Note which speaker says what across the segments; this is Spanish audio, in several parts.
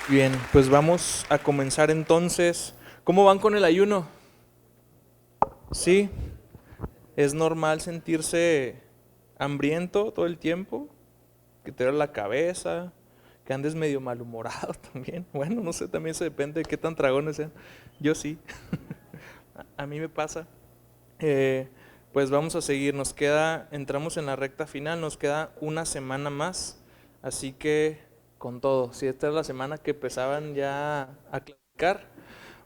Speaker 1: Bien, pues vamos a comenzar entonces. ¿Cómo van con el ayuno? Sí, es normal sentirse hambriento todo el tiempo, que te duele la cabeza, que andes medio malhumorado también. Bueno, no sé, también se depende de qué tan dragones sean. Yo sí, a mí me pasa. Eh, pues vamos a seguir, entramos en la recta final, nos queda una semana más, así que con todo, si esta es la semana que empezaban ya a clasificar,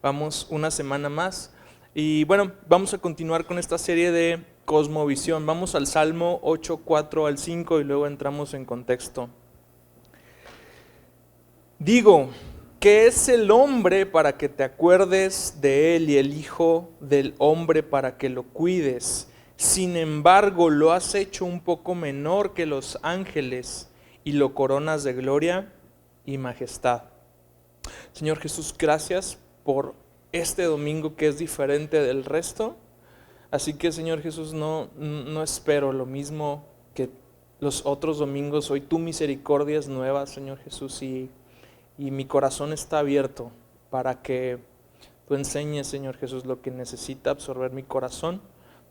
Speaker 1: vamos una semana más. Y bueno, vamos a continuar con esta serie de Cosmovisión. Vamos al Salmo 8, 4 al 5 y luego entramos en contexto. Digo, ¿qué es el hombre para que te acuerdes de él y el hijo del hombre para que lo cuides? Sin embargo, lo has hecho un poco menor que los ángeles y lo coronas de gloria y majestad. Señor Jesús, gracias por este domingo que es diferente del resto. Así que, Señor Jesús, no espero lo mismo que los otros domingos. Hoy tu misericordia es nueva, Señor Jesús, y mi corazón está abierto para que tú enseñes, Señor Jesús, lo que necesita absorber mi corazón.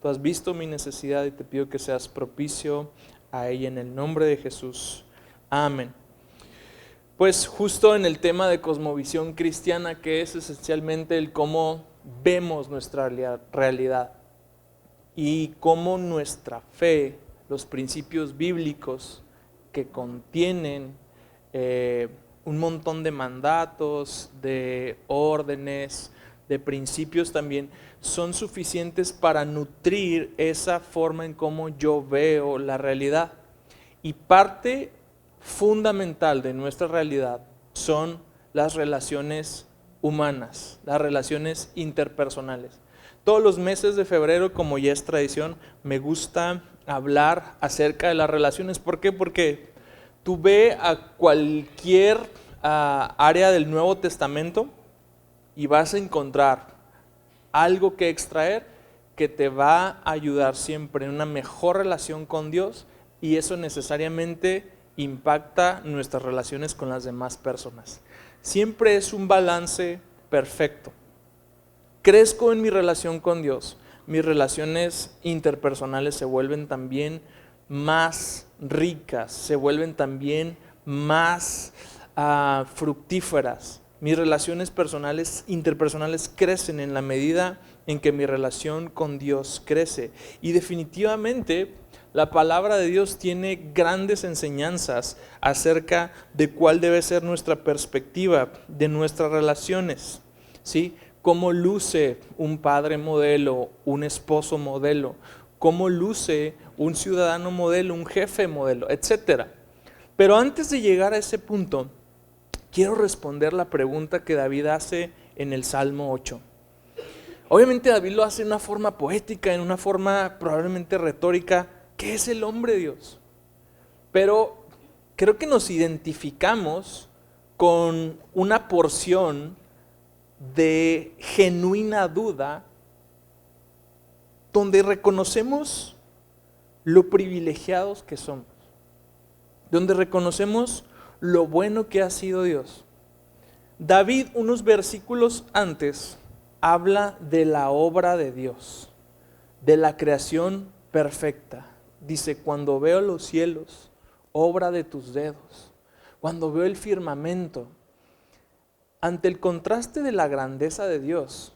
Speaker 1: Tú has visto mi necesidad y te pido que seas propicio a ella en el nombre de Jesús. Amén. Pues justo en el tema de cosmovisión cristiana, que es esencialmente el cómo vemos nuestra realidad y cómo nuestra fe, los principios bíblicos que contienen un montón de mandatos, de órdenes, de principios también, son suficientes para nutrir esa forma en cómo yo veo la realidad. Y parte fundamental de nuestra realidad son las relaciones humanas, las relaciones interpersonales. Todos los meses de febrero, como ya es tradición, me gusta hablar acerca de las relaciones. ¿Por qué? Porque tú ve a cualquier área del Nuevo Testamento y vas a encontrar algo que extraer que te va a ayudar siempre en una mejor relación con Dios, y eso necesariamente impacta nuestras relaciones con las demás personas. Siempre es un balance perfecto. Crezco en mi relación con Dios, mis relaciones interpersonales se vuelven también más ricas, se vuelven también más fructíferas. Mis relaciones personales, interpersonales crecen en la medida en que mi relación con Dios crece. Y definitivamente la palabra de Dios tiene grandes enseñanzas acerca de cuál debe ser nuestra perspectiva de nuestras relaciones, ¿sí? Cómo luce un padre modelo, un esposo modelo, cómo luce un ciudadano modelo, un jefe modelo, etcétera. Pero antes de llegar a ese punto, quiero responder la pregunta que David hace en el Salmo 8. Obviamente David lo hace de una forma poética, en una forma probablemente retórica. ¿Qué es el hombre, Dios? Pero creo que nos identificamos con una porción de genuina duda donde reconocemos lo privilegiados que somos, donde reconocemos lo bueno que ha sido Dios. David, unos versículos antes, habla de la obra de Dios, de la creación perfecta. Dice, cuando veo los cielos, obra de tus dedos, cuando veo el firmamento. Ante el contraste de la grandeza de Dios,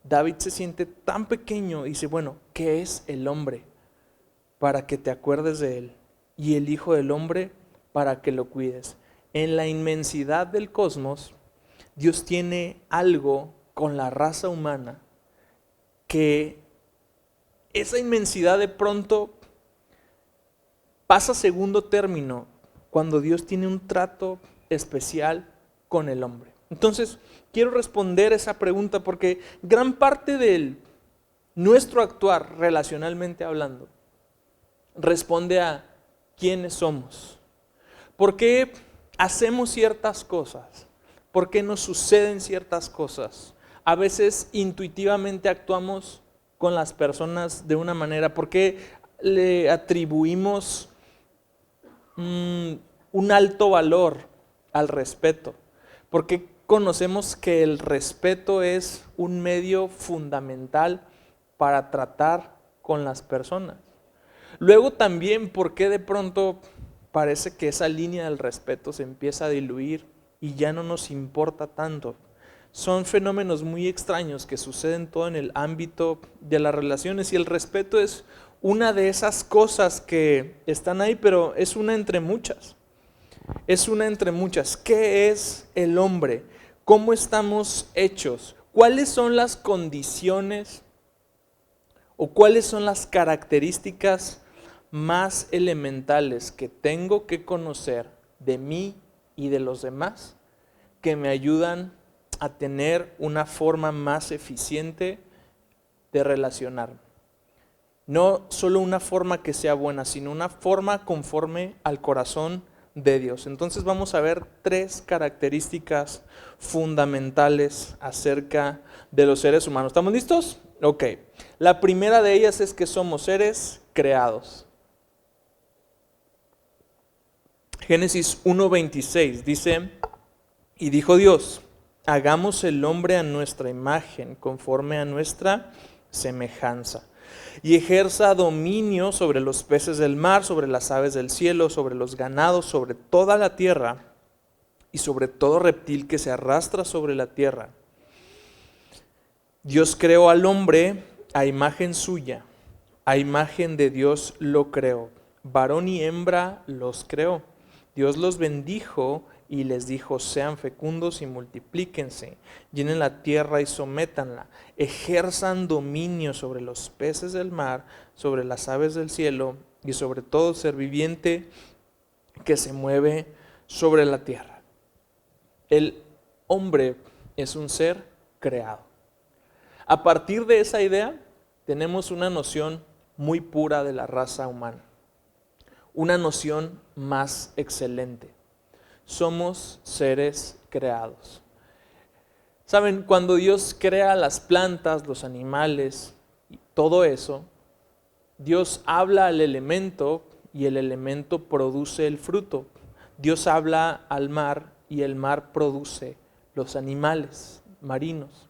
Speaker 1: David se siente tan pequeño y dice, bueno, ¿qué es el hombre para que te acuerdes de él? Y el Hijo del Hombre para que lo cuides. En la inmensidad del cosmos, Dios tiene algo con la raza humana que esa inmensidad de pronto pasa a segundo término cuando Dios tiene un trato especial con el hombre. Entonces, quiero responder esa pregunta porque gran parte de nuestro actuar, relacionalmente hablando, responde a quiénes somos. ¿Por qué hacemos ciertas cosas? ¿Por qué nos suceden ciertas cosas? A veces intuitivamente actuamos con las personas de una manera. ¿Por qué le atribuimos un alto valor al respeto? Porque conocemos que el respeto es un medio fundamental para tratar con las personas. Luego también, ¿por qué de pronto parece que esa línea del respeto se empieza a diluir y ya no nos importa tanto? Son fenómenos muy extraños que suceden todo en el ámbito de las relaciones y el respeto es una de esas cosas que están ahí, pero es una entre muchas. Es una entre muchas. ¿Qué es el hombre? ¿Cómo estamos hechos? ¿Cuáles son las condiciones o cuáles son las características más elementales que tengo que conocer de mí y de los demás que me ayudan a tener una forma más eficiente de relacionarme? No solo una forma que sea buena, sino una forma conforme al corazón de Dios. Entonces vamos a ver 3 características fundamentales acerca de los seres humanos. ¿Estamos listos? Ok. La primera de ellas es que somos seres creados. Génesis 1:26 dice, y dijo Dios, hagamos el hombre a nuestra imagen, conforme a nuestra semejanza, y ejerza dominio sobre los peces del mar, sobre las aves del cielo, sobre los ganados, sobre toda la tierra, y sobre todo reptil que se arrastra sobre la tierra. Dios creó al hombre a imagen suya, a imagen de Dios lo creó, varón y hembra los creó. Dios los bendijo y les dijo, sean fecundos y multiplíquense, llenen la tierra y sométanla, ejerzan dominio sobre los peces del mar, sobre las aves del cielo y sobre todo ser viviente que se mueve sobre la tierra. El hombre es un ser creado. A partir de esa idea, tenemos una noción muy pura de la raza humana, una noción más excelente. Somos seres creados. ¿Saben? Cuando Dios crea las plantas, los animales y todo eso, Dios habla al elemento y el elemento produce el fruto. Dios habla al mar y el mar produce los animales marinos.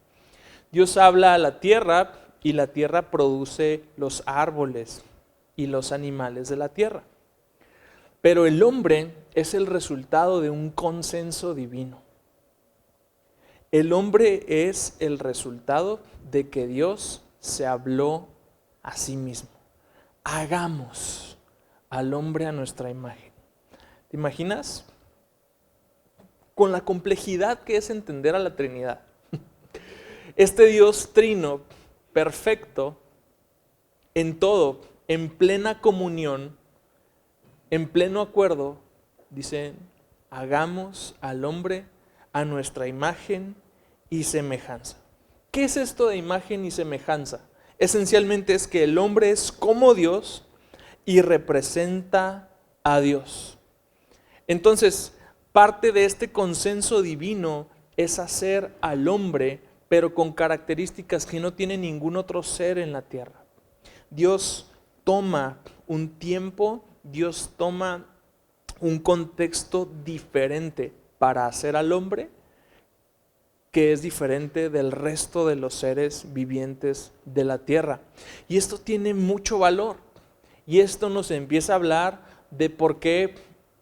Speaker 1: Dios habla a la tierra y la tierra produce los árboles y los animales de la tierra. Pero el hombre es el resultado de un consenso divino. El hombre es el resultado de que Dios se habló a sí mismo. Hagamos al hombre a nuestra imagen. ¿Te imaginas? Con la complejidad que es entender a la Trinidad. Este Dios trino, perfecto, en todo, en plena comunión, en pleno acuerdo, dice, hagamos al hombre a nuestra imagen y semejanza. ¿Qué es esto de imagen y semejanza? Esencialmente es que el hombre es como Dios y representa a Dios. Entonces, parte de este consenso divino es hacer al hombre, pero con características que no tiene ningún otro ser en la tierra. Dios toma un tiempo, Dios toma un contexto diferente para hacer al hombre, que es diferente del resto de los seres vivientes de la tierra. Y esto tiene mucho valor. Y esto nos empieza a hablar de por qué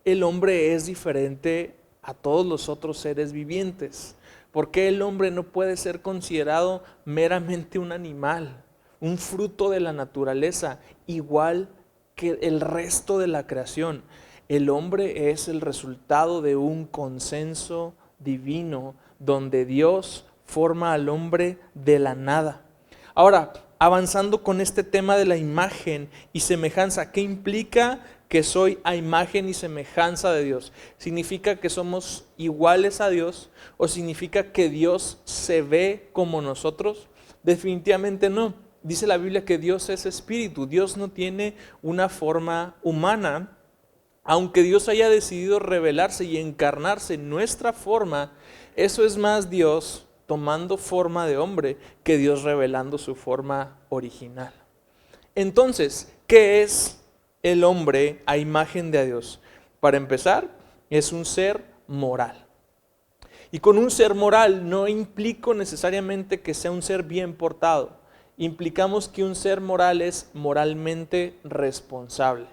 Speaker 1: el hombre es diferente a todos los otros seres vivientes. ¿Por qué el hombre no puede ser considerado meramente un animal, un fruto de la naturaleza, igual que el resto de la creación? El hombre es el resultado de un consenso divino donde Dios forma al hombre de la nada. Ahora, avanzando con este tema de la imagen y semejanza, ¿qué implica que soy a imagen y semejanza de Dios? ¿Significa que somos iguales a Dios o significa que Dios se ve como nosotros? Definitivamente no. Dice la Biblia que Dios es espíritu, Dios no tiene una forma humana. Aunque Dios haya decidido revelarse y encarnarse en nuestra forma, eso es más Dios tomando forma de hombre que Dios revelando su forma original. Entonces, ¿qué es el hombre a imagen de Dios? Para empezar, es un ser moral. Y con un ser moral no implico necesariamente que sea un ser bien portado. Implicamos que un ser moral es moralmente responsable.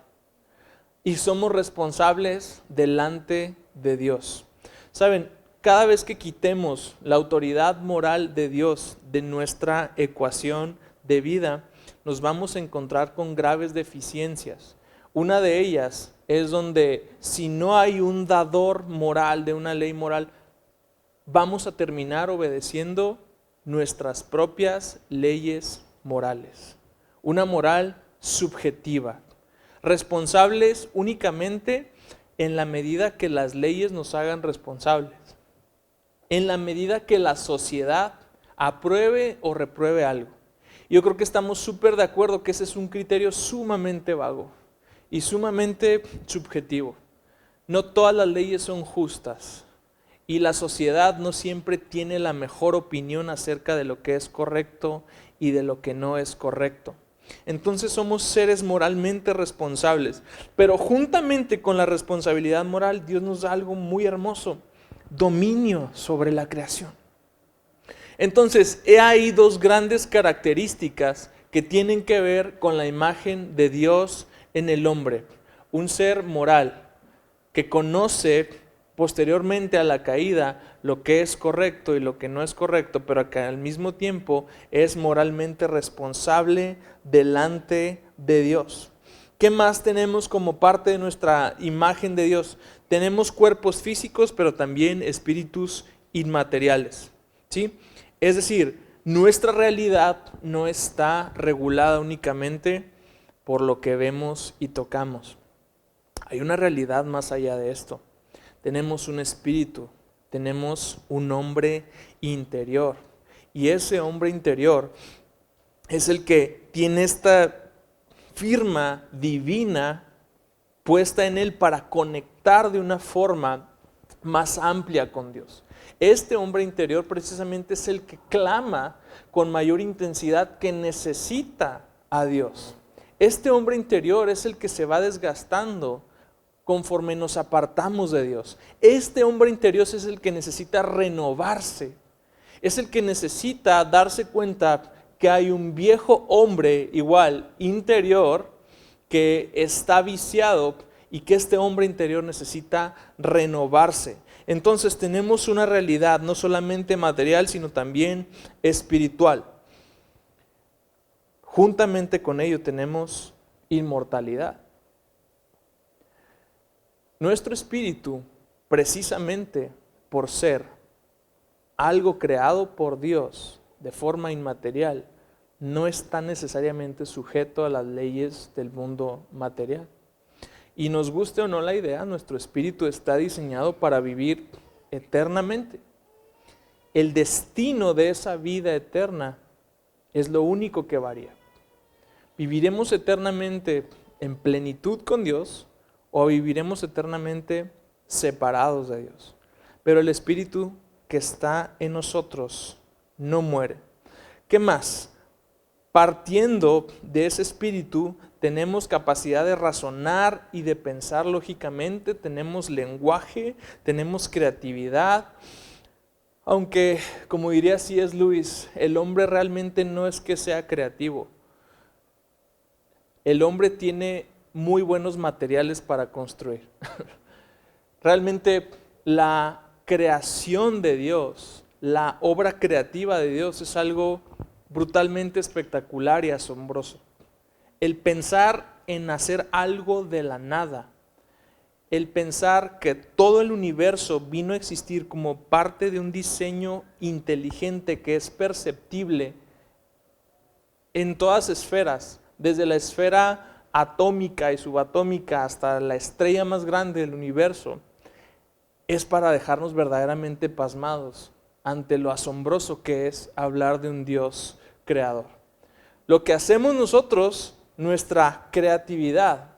Speaker 1: Y somos responsables delante de Dios. ¿Saben? Cada vez que quitemos la autoridad moral de Dios de nuestra ecuación de vida, nos vamos a encontrar con graves deficiencias. Una de ellas es donde si no hay un dador moral de una ley moral, vamos a terminar obedeciendo nuestras propias leyes morales. Una moral subjetiva. Responsables únicamente en la medida que las leyes nos hagan responsables. En la medida que la sociedad apruebe o repruebe algo. Yo creo que estamos súper de acuerdo que ese es un criterio sumamente vago y sumamente subjetivo. No todas las leyes son justas y la sociedad no siempre tiene la mejor opinión acerca de lo que es correcto y de lo que no es correcto. Entonces somos seres moralmente responsables, pero juntamente con la responsabilidad moral, Dios nos da algo muy hermoso: dominio sobre la creación. Entonces, he ahí dos grandes características que tienen que ver con la imagen de Dios en el hombre. Un ser moral que conoce posteriormente a la caída lo que es correcto y lo que no es correcto, pero que al mismo tiempo es moralmente responsable delante de Dios. ¿Qué más tenemos como parte de nuestra imagen de Dios? Tenemos cuerpos físicos, pero también espíritus inmateriales, ¿sí? Es decir, nuestra realidad no está regulada únicamente por lo que vemos y tocamos. Hay una realidad más allá de esto. Tenemos un espíritu, tenemos un hombre interior. Y ese hombre interior es el que tiene esta firma divina puesta en él para conectar de una forma más amplia con Dios. Este hombre interior precisamente es el que clama con mayor intensidad que necesita a Dios. Este hombre interior es el que se va desgastando conforme nos apartamos de Dios. Este hombre interior es el que necesita renovarse. Es el que necesita darse cuenta que hay un viejo hombre igual interior que está viciado y que este hombre interior necesita renovarse. Entonces tenemos una realidad no solamente material, sino también espiritual. Juntamente con ello tenemos inmortalidad. Nuestro espíritu, precisamente por ser algo creado por Dios de forma inmaterial, no está necesariamente sujeto a las leyes del mundo material. Y nos guste o no la idea, nuestro espíritu está diseñado para vivir eternamente. El destino de esa vida eterna es lo único que varía. ¿Viviremos eternamente en plenitud con Dios o viviremos eternamente separados de Dios? Pero el espíritu que está en nosotros no muere. ¿Qué más? Partiendo de ese espíritu, tenemos capacidad de razonar y de pensar lógicamente, tenemos lenguaje, tenemos creatividad. Aunque, como diría C.S. Lewis, el hombre realmente no es que sea creativo. El hombre tiene muy buenos materiales para construir. Realmente la creación de Dios, la obra creativa de Dios es algo brutalmente espectacular y asombroso. El pensar en hacer algo de la nada, el pensar que todo el universo vino a existir como parte de un diseño inteligente que es perceptible en todas esferas, desde la esfera atómica y subatómica hasta la estrella más grande del universo, es para dejarnos verdaderamente pasmados ante lo asombroso que es hablar de un Dios creador. Lo que hacemos nosotros, nuestra creatividad,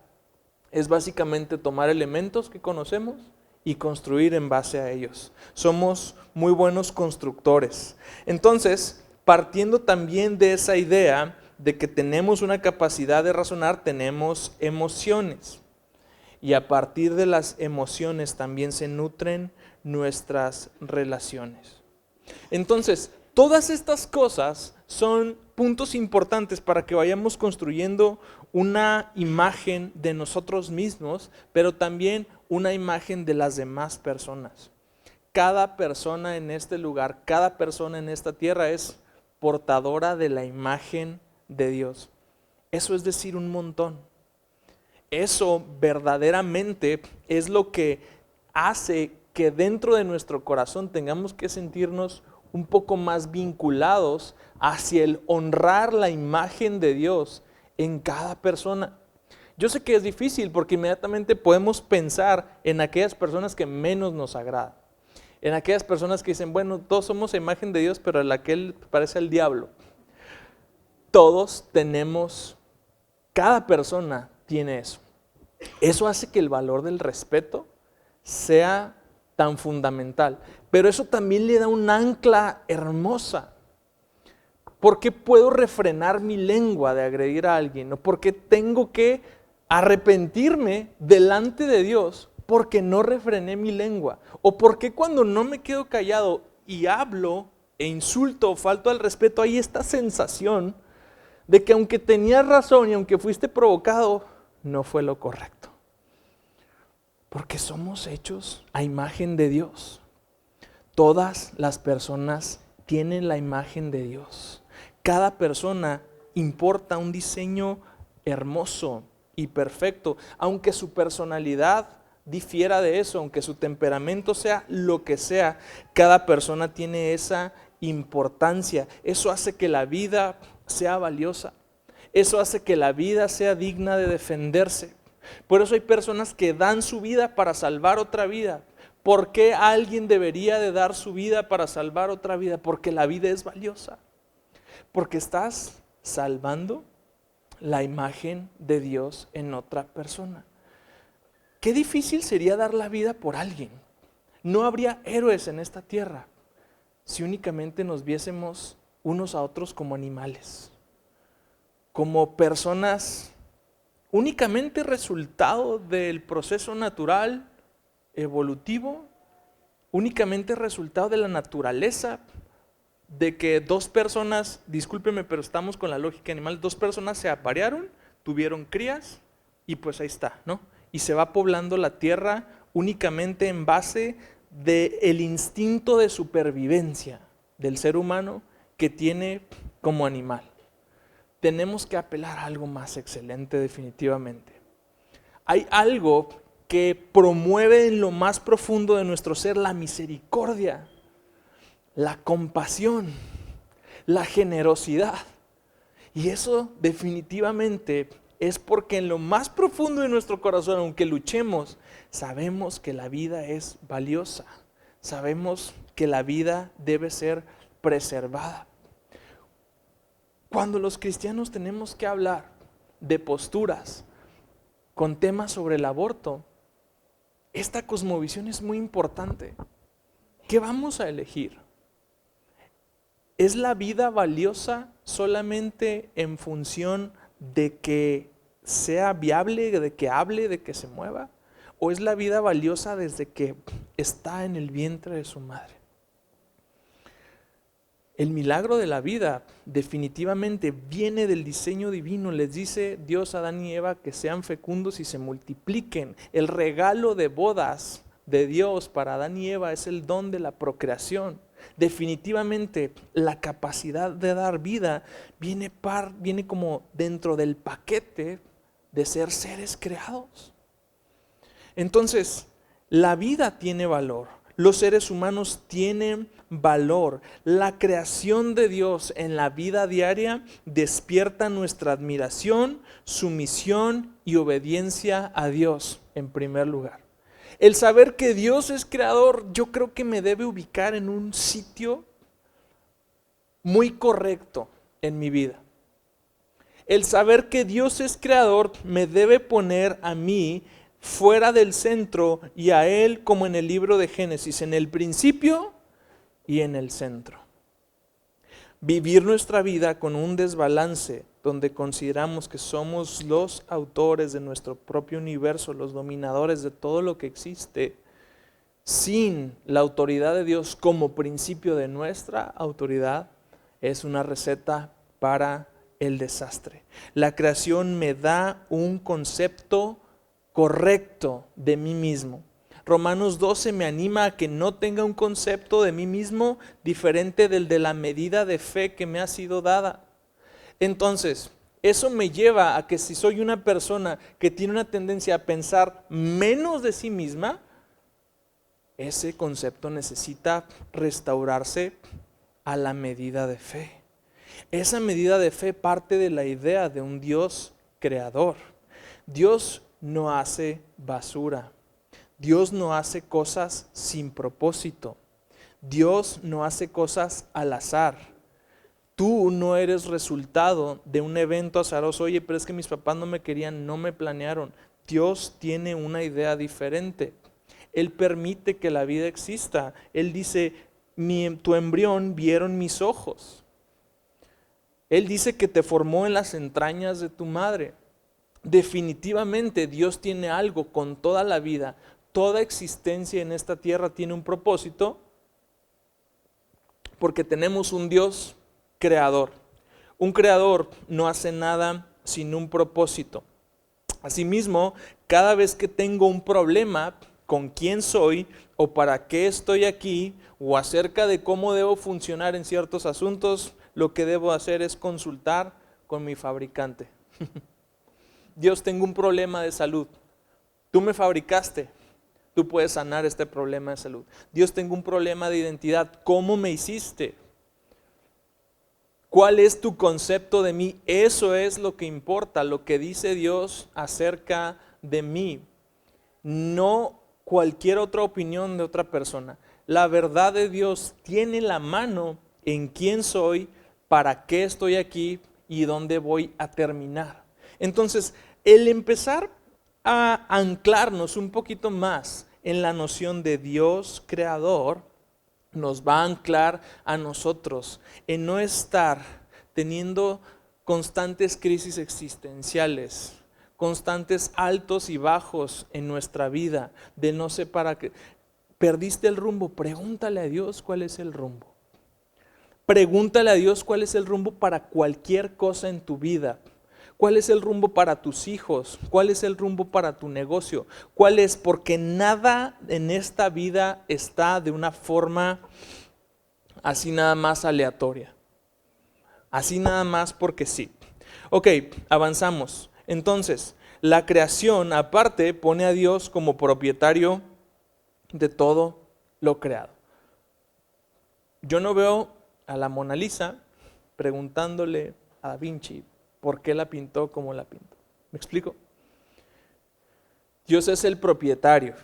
Speaker 1: es básicamente tomar elementos que conocemos y construir en base a ellos. Somos muy buenos constructores. Entonces, partiendo también de esa idea de que tenemos una capacidad de razonar, tenemos emociones. Y a partir de las emociones también se nutren nuestras relaciones. Entonces, todas estas cosas son puntos importantes para que vayamos construyendo una imagen de nosotros mismos, pero también una imagen de las demás personas. Cada persona en este lugar, cada persona en esta tierra es portadora de la imagen de Dios. Eso es decir, un montón. Eso verdaderamente es lo que hace que dentro de nuestro corazón tengamos que sentirnos un poco más vinculados hacia el honrar la imagen de Dios en cada persona. Yo sé que es difícil porque inmediatamente podemos pensar en aquellas personas que menos nos agradan. En aquellas personas que dicen, bueno, todos somos imagen de Dios, pero la que él parece el diablo. Todos tenemos, cada persona tiene eso. Eso hace que el valor del respeto sea tan fundamental. Pero eso también le da un ancla hermosa. ¿Por qué puedo refrenar mi lengua de agredir a alguien? ¿O por qué tengo que arrepentirme delante de Dios porque no refrené mi lengua? ¿O por qué cuando no me quedo callado y hablo e insulto o falto al respeto, hay esta sensación de que aunque tenías razón y aunque fuiste provocado, no fue lo correcto? Porque somos hechos a imagen de Dios. Todas las personas tienen la imagen de Dios. Cada persona importa un diseño hermoso y perfecto, aunque su personalidad difiera de eso, aunque su temperamento sea lo que sea, cada persona tiene esa importancia. Eso hace que la vida sea valiosa. Eso hace que la vida sea digna de defenderse. Por eso hay personas que dan su vida para salvar otra vida. ¿Por qué alguien debería de dar su vida para salvar otra vida? Porque la vida es valiosa. Porque estás salvando la imagen de Dios en otra persona. Qué difícil sería dar la vida por alguien. No habría héroes en esta tierra si únicamente nos viésemos unos a otros como animales, como personas únicamente resultado del proceso natural, evolutivo, únicamente resultado de la naturaleza, de que dos personas, discúlpeme, pero estamos con la lógica animal, dos personas se aparearon, tuvieron crías y pues ahí está, ¿no? Y se va poblando la tierra únicamente en base del instinto de supervivencia del ser humano que tiene como animal. Tenemos que apelar a algo más excelente definitivamente. Hay algo que promueve en lo más profundo de nuestro ser la misericordia, la compasión, la generosidad. Y eso definitivamente es porque en lo más profundo de nuestro corazón, aunque luchemos, sabemos que la vida es valiosa. Sabemos que la vida debe ser preservada. Cuando los cristianos tenemos que hablar de posturas con temas sobre el aborto, esta cosmovisión es muy importante. ¿Qué vamos a elegir? ¿Es la vida valiosa solamente en función de que sea viable, de que hable, de que se mueva? ¿O es la vida valiosa desde que está en el vientre de su madre? El milagro de la vida definitivamente viene del diseño divino. Les dice Dios a Adán y Eva que sean fecundos y se multipliquen. El regalo de bodas de Dios para Adán y Eva es el don de la procreación. Definitivamente la capacidad de dar vida viene como dentro del paquete de ser seres creados. Entonces, la vida tiene valor. Los seres humanos tienen valor. La creación de Dios en la vida diaria despierta nuestra admiración, sumisión y obediencia a Dios en primer lugar. El saber que Dios es creador, yo creo que me debe ubicar en un sitio muy correcto en mi vida. El saber que Dios es creador me debe poner a mí fuera del centro y a Él como en el libro de Génesis, en el principio y en el centro. Vivir nuestra vida con un desbalance donde consideramos que somos los autores de nuestro propio universo, los dominadores de todo lo que existe, sin la autoridad de Dios como principio de nuestra autoridad, es una receta para el desastre. La creación me da un concepto correcto de mí mismo. Romanos 12 me anima a que no tenga un concepto de mí mismo diferente del de la medida de fe que me ha sido dada. Entonces, eso me lleva a que si soy una persona que tiene una tendencia a pensar menos de sí misma, ese concepto necesita restaurarse a la medida de fe. Esa medida de fe parte de la idea de un Dios creador. Dios no hace basura. Dios no hace cosas sin propósito. Dios no hace cosas al azar. Tú no eres resultado de un evento azaroso. Oye, pero es que mis papás no me querían, no me planearon. Dios tiene una idea diferente. Él permite que la vida exista. Él dice, tu embrión vieron mis ojos. Él dice que te formó en las entrañas de tu madre. Definitivamente Dios tiene algo con toda la vida. Toda existencia en esta tierra tiene un propósito, porque tenemos un Dios creador. Un creador no hace nada sin un propósito. Asimismo, cada vez que tengo un problema con quién soy o para qué estoy aquí o acerca de cómo debo funcionar en ciertos asuntos, lo que debo hacer es consultar con mi fabricante. Dios, tengo un problema de salud. Tú me fabricaste. Tú puedes sanar este problema de salud. Dios, tengo un problema de identidad. ¿Cómo me hiciste? ¿Cuál es tu concepto de mí? Eso es lo que importa, lo que dice Dios acerca de mí. No cualquier otra opinión de otra persona. La verdad de Dios tiene la mano en quién soy, para qué estoy aquí y dónde voy a terminar. Entonces, el empezar a anclarnos un poquito más en la noción de Dios creador, nos va a anclar a nosotros en no estar teniendo constantes crisis existenciales, constantes altos y bajos en nuestra vida, de no sé para qué. Perdiste el rumbo, pregúntale a Dios cuál es el rumbo. Pregúntale a Dios cuál es el rumbo para cualquier cosa en tu vida. ¿Cuál es el rumbo para tus hijos? ¿Cuál es el rumbo para tu negocio? ¿Cuál es? Porque nada en esta vida está de una forma así nada más aleatoria. Así nada más porque sí. Ok, avanzamos. Entonces, la creación aparte pone a Dios como propietario de todo lo creado. Yo no veo a la Mona Lisa preguntándole a Da Vinci por qué la pintó como la pintó. ¿Me explico? Dios es el propietario.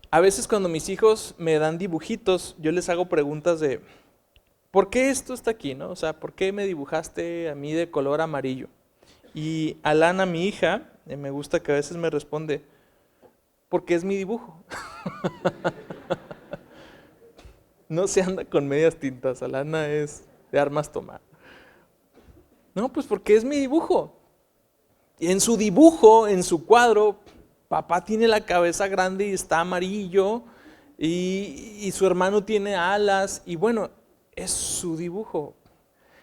Speaker 1: A veces cuando mis hijos me dan dibujitos, yo les hago preguntas de ¿por qué esto está aquí? ¿No? O sea, ¿por qué me dibujaste a mí de color amarillo? Y Alana, mi hija, me gusta que a veces me responde, porque es mi dibujo. No se anda con medias tintas, Alana es de armas tomar. No, pues porque es mi dibujo. Y en su dibujo, en su cuadro, papá tiene la cabeza grande y está amarillo, y su hermano tiene alas, y bueno, es su dibujo.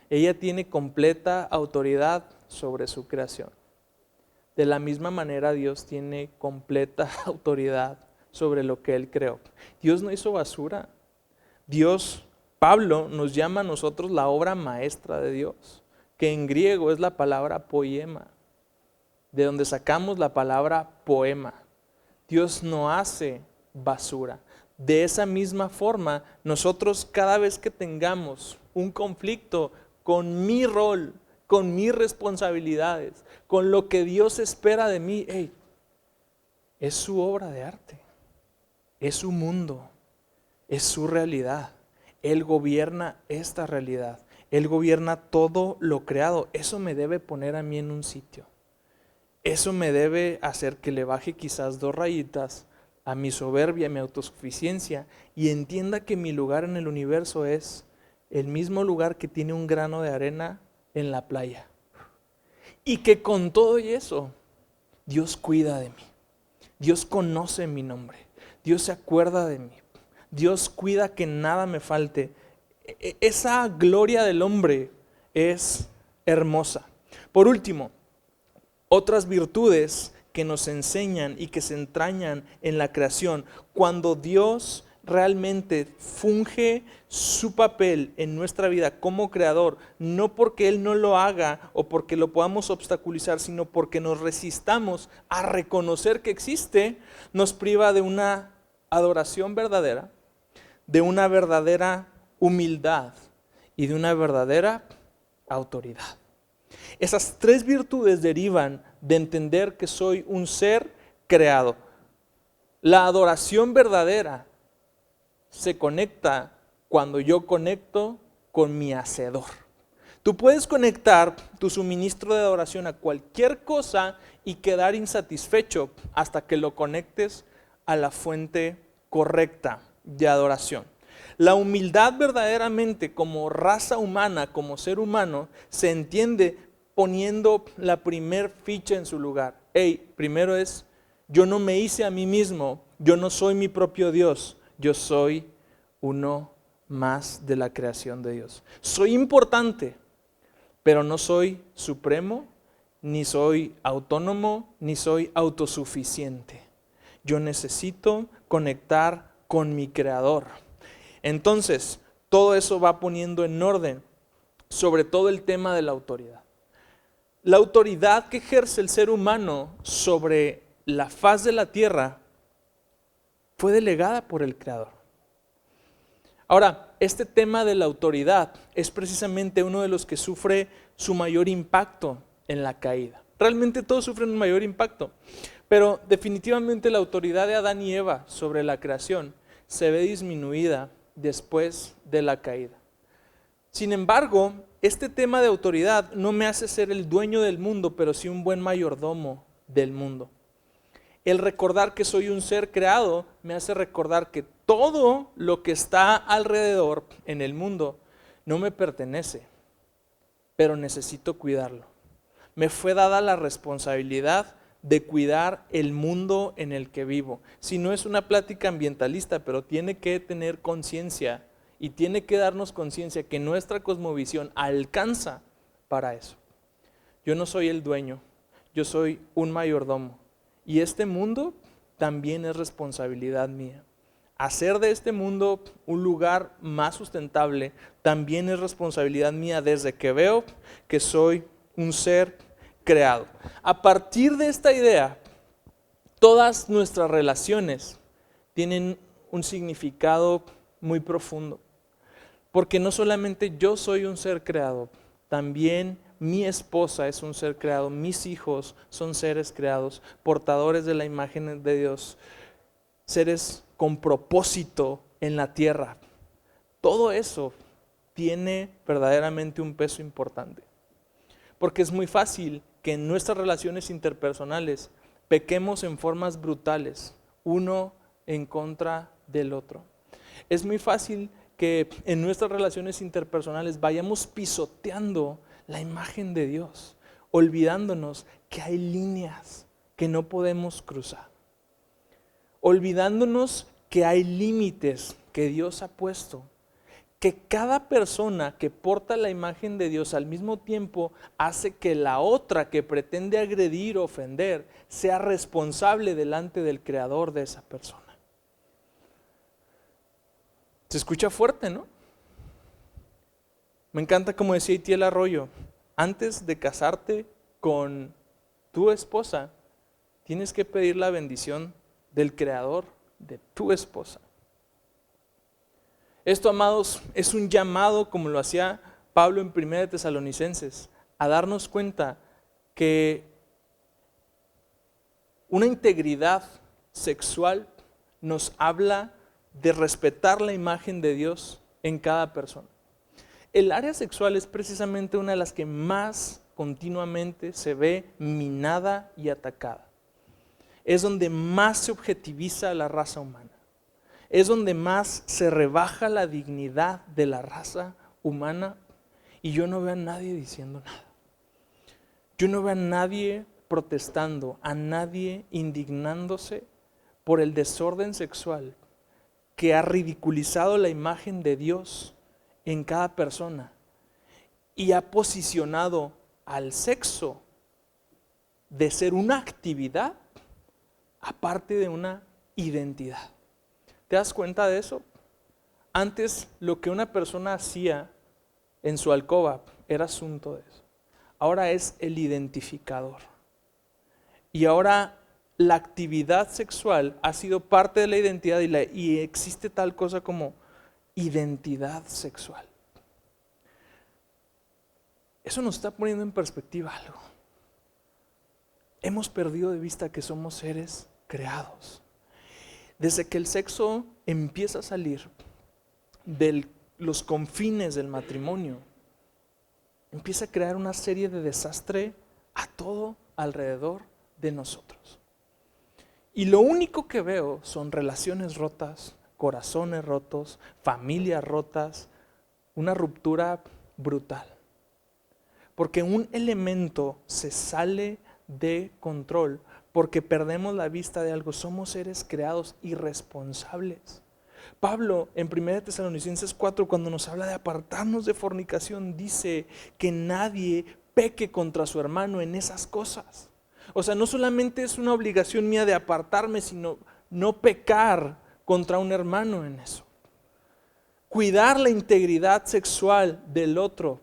Speaker 1: Ella tiene completa autoridad sobre su creación. De la misma manera, Dios tiene completa autoridad sobre lo que Él creó. Dios no hizo basura. Dios, Pablo nos llama a nosotros la obra maestra de Dios, que en griego es la palabra poema, de donde sacamos la palabra poema. Dios no hace basura. De esa misma forma, nosotros cada vez que tengamos un conflicto con mi rol, con mis responsabilidades, con lo que Dios espera de mí, es su obra de arte, es su mundo, es su realidad. Él gobierna esta realidad, Él gobierna todo lo creado. Eso me debe poner a mí en un sitio. Eso me debe hacer que le baje quizás 2 rayitas a mi soberbia, a mi autosuficiencia, y entienda que mi lugar en el universo es el mismo lugar que tiene un grano de arena en la playa. Y que con todo y eso, Dios cuida de mí. Dios conoce mi nombre. Dios se acuerda de mí. Dios cuida que nada me falte. Esa gloria del hombre es hermosa. Por último, otras virtudes que nos enseñan y que se entrañan en la creación. Cuando Dios realmente funge su papel en nuestra vida como creador, no porque Él no lo haga o porque lo podamos obstaculizar, sino porque nos resistamos a reconocer que existe, nos priva de una adoración verdadera, de una verdadera humildad y de una verdadera autoridad. Esas tres virtudes derivan de entender que soy un ser creado. La adoración verdadera se conecta cuando yo conecto con mi hacedor. Tú puedes conectar tu suministro de adoración a cualquier cosa y quedar insatisfecho hasta que lo conectes a la fuente correcta de adoración. La humildad verdaderamente como raza humana, como ser humano, se entiende poniendo la primer ficha en su lugar. Primero es, yo no me hice a mí mismo, yo no soy mi propio Dios, yo soy uno más de la creación de Dios. Soy importante, pero no soy supremo, ni soy autónomo, ni soy autosuficiente. Yo necesito conectar con mi Creador. Entonces, todo eso va poniendo en orden, sobre todo el tema de la autoridad. La autoridad que ejerce el ser humano sobre la faz de la tierra fue delegada por el Creador. Ahora, este tema de la autoridad es precisamente uno de los que sufre su mayor impacto en la caída. Realmente todos sufren un mayor impacto, pero definitivamente la autoridad de Adán y Eva sobre la creación se ve disminuida después de la caída. Sin embargo, este tema de autoridad no me hace ser el dueño del mundo, pero sí un buen mayordomo del mundo. El recordar que soy un ser creado me hace recordar que todo lo que está alrededor en el mundo no me pertenece, pero necesito cuidarlo. Me fue dada la responsabilidad de cuidar el mundo en el que vivo. Si no es una plática ambientalista, pero tiene que tener conciencia y tiene que darnos conciencia que nuestra cosmovisión alcanza para eso. Yo no soy el dueño, yo soy un mayordomo. Y este mundo también es responsabilidad mía. Hacer de este mundo un lugar más sustentable también es responsabilidad mía desde que veo que soy un ser creado. A partir de esta idea, todas nuestras relaciones tienen un significado muy profundo. Porque no solamente yo soy un ser creado, también mi esposa es un ser creado, mis hijos son seres creados, portadores de la imagen de Dios, seres con propósito en la tierra. Todo eso tiene verdaderamente un peso importante. Porque es muy fácil que en nuestras relaciones interpersonales pequemos en formas brutales, uno en contra del otro. Es muy fácil que en nuestras relaciones interpersonales vayamos pisoteando la imagen de Dios, olvidándonos que hay líneas que no podemos cruzar, olvidándonos que hay límites que Dios ha puesto, que cada persona que porta la imagen de Dios al mismo tiempo hace que la otra que pretende agredir o ofender sea responsable delante del Creador de esa persona. Se escucha fuerte, ¿no? Me encanta como decía Itiel Arroyo, antes de casarte con tu esposa, tienes que pedir la bendición del Creador de tu esposa. Esto, amados, es un llamado, como lo hacía Pablo en 1 Tesalonicenses, a darnos cuenta que una integridad sexual nos habla de respetar la imagen de Dios en cada persona. El área sexual es precisamente una de las que más continuamente se ve minada y atacada. Es donde más se objetiviza a la raza humana. Es donde más se rebaja la dignidad de la raza humana y yo no veo a nadie diciendo nada. Yo no veo a nadie protestando, a nadie indignándose por el desorden sexual que ha ridiculizado la imagen de Dios en cada persona y ha posicionado al sexo de ser una actividad aparte de una identidad. ¿Te das cuenta de eso? Antes lo que una persona hacía en su alcoba era asunto de eso. Ahora es el identificador. Y ahora la actividad sexual ha sido parte de la identidad y existe tal cosa como identidad sexual. Eso nos está poniendo en perspectiva algo. Hemos perdido de vista que somos seres creados. Desde que el sexo empieza a salir de los confines del matrimonio, empieza a crear una serie de desastre a todo alrededor de nosotros. Y lo único que veo son relaciones rotas, corazones rotos, familias rotas, una ruptura brutal. Porque un elemento se sale de control, porque perdemos la vista de algo. Somos seres creados irresponsables. Pablo en 1 Tesalonicenses 4, cuando nos habla de apartarnos de fornicación, dice que nadie peque contra su hermano en esas cosas. O sea, no solamente es una obligación mía de apartarme, sino no pecar contra un hermano en eso. Cuidar la integridad sexual del otro.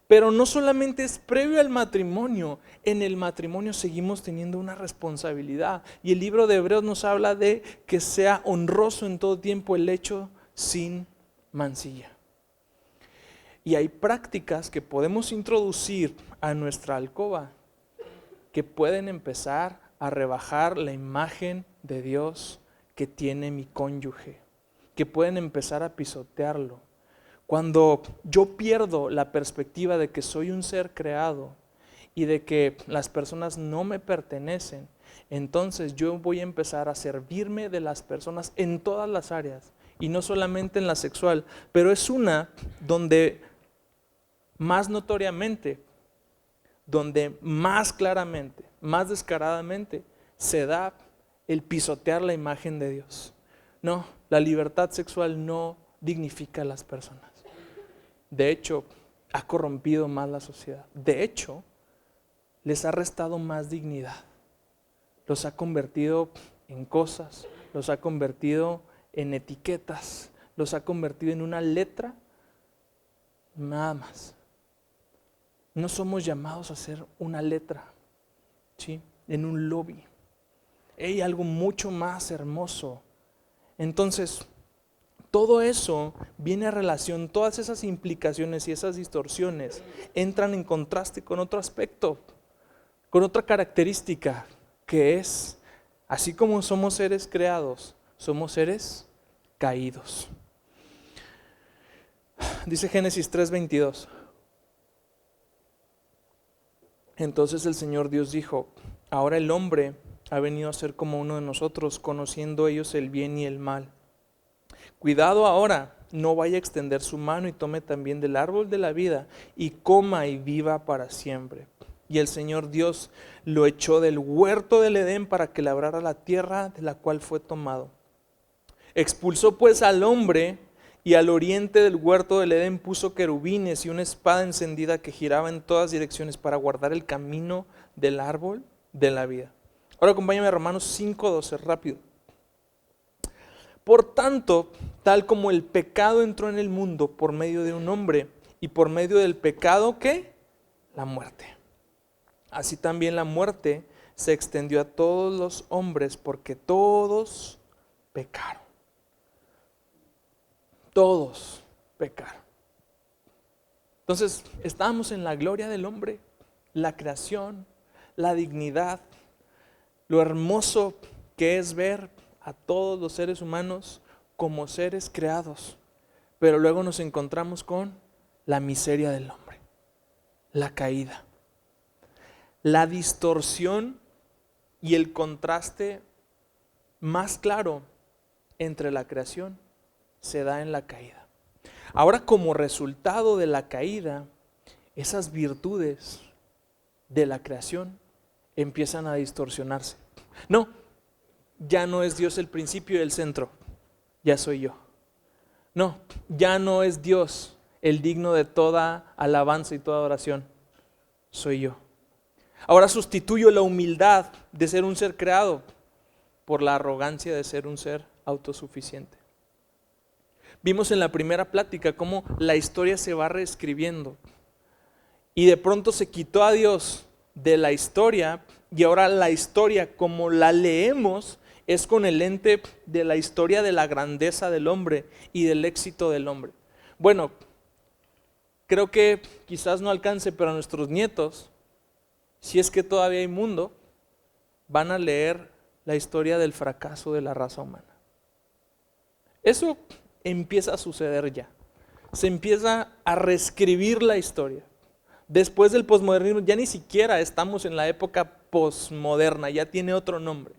Speaker 1: Pero no solamente es previo al matrimonio, en el matrimonio seguimos teniendo una responsabilidad. Y el libro de Hebreos nos habla de que sea honroso en todo tiempo el hecho sin mancilla. Y hay prácticas que podemos introducir a nuestra alcoba que pueden empezar a rebajar la imagen de Dios que tiene mi cónyuge, que pueden empezar a pisotearlo. Cuando yo pierdo la perspectiva de que soy un ser creado y de que las personas no me pertenecen, entonces yo voy a empezar a servirme de las personas en todas las áreas y no solamente en la sexual, pero es una donde más notoriamente, donde más claramente, más descaradamente se da el pisotear la imagen de Dios. No, la libertad sexual no dignifica a las personas. De hecho, ha corrompido más la sociedad. De hecho, les ha restado más dignidad. Los ha convertido en cosas, los ha convertido en etiquetas, los ha convertido en una letra, nada más. No somos llamados a ser una letra, ¿sí? En un lobby. Hay algo mucho más hermoso. Entonces, todo eso viene a relación, todas esas implicaciones y esas distorsiones entran en contraste con otro aspecto, con otra característica, que es, así como somos seres creados, somos seres caídos. Dice Génesis 3:22. Entonces el Señor Dios dijo: ahora el hombre ha venido a ser como uno de nosotros, conociendo ellos el bien y el mal. Cuidado ahora, no vaya a extender su mano y tome también del árbol de la vida y coma y viva para siempre. Y el Señor Dios lo echó del huerto del Edén para que labrara la tierra de la cual fue tomado. Expulsó pues al hombre y al oriente del huerto del Edén puso querubines y una espada encendida que giraba en todas direcciones para guardar el camino del árbol de la vida. Ahora acompáñame a Romanos 5:12, rápido. Por tanto, tal como el pecado entró en el mundo por medio de un hombre, y por medio del pecado, ¿qué? La muerte. Así también la muerte se extendió a todos los hombres porque todos pecaron. Todos pecaron. Entonces, estábamos en la gloria del hombre, la creación, la dignidad, lo hermoso que es ver a todos los seres humanos como seres creados, pero luego nos encontramos con la miseria del hombre, la caída, la distorsión y el contraste más claro entre la creación se da en la caída. Ahora, como resultado de la caída, esas virtudes de la creación empiezan a distorsionarse. No, ya no es Dios el principio y el centro, ya soy yo. No, ya no es Dios el digno de toda alabanza y toda adoración, soy yo. Ahora sustituyo la humildad de ser un ser creado por la arrogancia de ser un ser autosuficiente. Vimos en la primera plática cómo la historia se va reescribiendo y de pronto se quitó a Dios de la historia y ahora la historia como la leemos es con el lente de la historia de la grandeza del hombre y del éxito del hombre. Bueno, creo que quizás no alcance, pero a nuestros nietos, si es que todavía hay mundo, van a leer la historia del fracaso de la raza humana. Eso empieza a suceder ya. Se empieza a reescribir la historia. Después del posmodernismo, ya ni siquiera estamos en la época posmoderna, ya tiene otro nombre.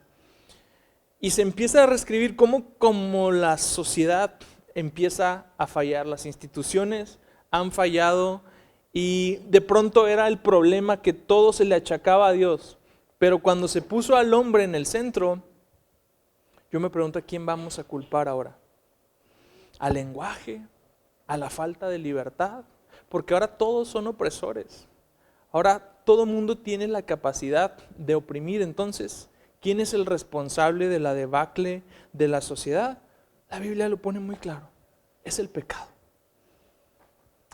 Speaker 1: Y se empieza a reescribir como la sociedad empieza a fallar, las instituciones han fallado y de pronto era el problema que todo se le achacaba a Dios. Pero cuando se puso al hombre en el centro, yo me pregunto a quién vamos a culpar ahora. ¿Al lenguaje? ¿A la falta de libertad? Porque ahora todos son opresores. Ahora todo mundo tiene la capacidad de oprimir. Entonces, ¿quién es el responsable de la debacle de la sociedad? La Biblia lo pone muy claro. Es el pecado.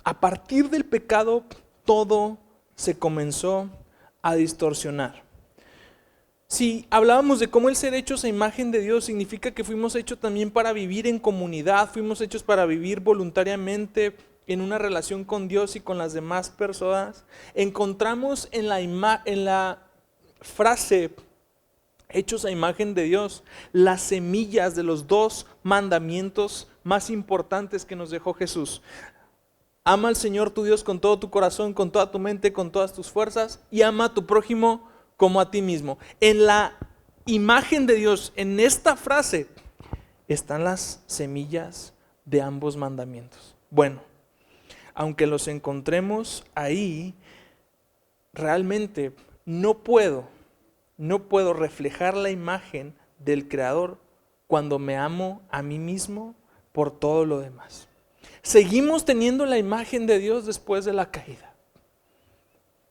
Speaker 1: A partir del pecado, todo se comenzó a distorsionar. Si hablábamos de cómo el ser hechos a imagen de Dios significa que fuimos hechos también para vivir en comunidad, fuimos hechos para vivir voluntariamente en una relación con Dios y con las demás personas, encontramos en la frase hechos a imagen de Dios las semillas de los 2 mandamientos más importantes que nos dejó Jesús. Ama al Señor tu Dios con todo tu corazón, con toda tu mente, con todas tus fuerzas y ama a tu prójimo como a ti mismo. En la imagen de Dios, en esta frase, están las semillas de ambos mandamientos. Bueno, aunque los encontremos ahí, realmente no puedo reflejar la imagen del Creador cuando me amo a mí mismo por todo lo demás. Seguimos teniendo la imagen de Dios después de la caída,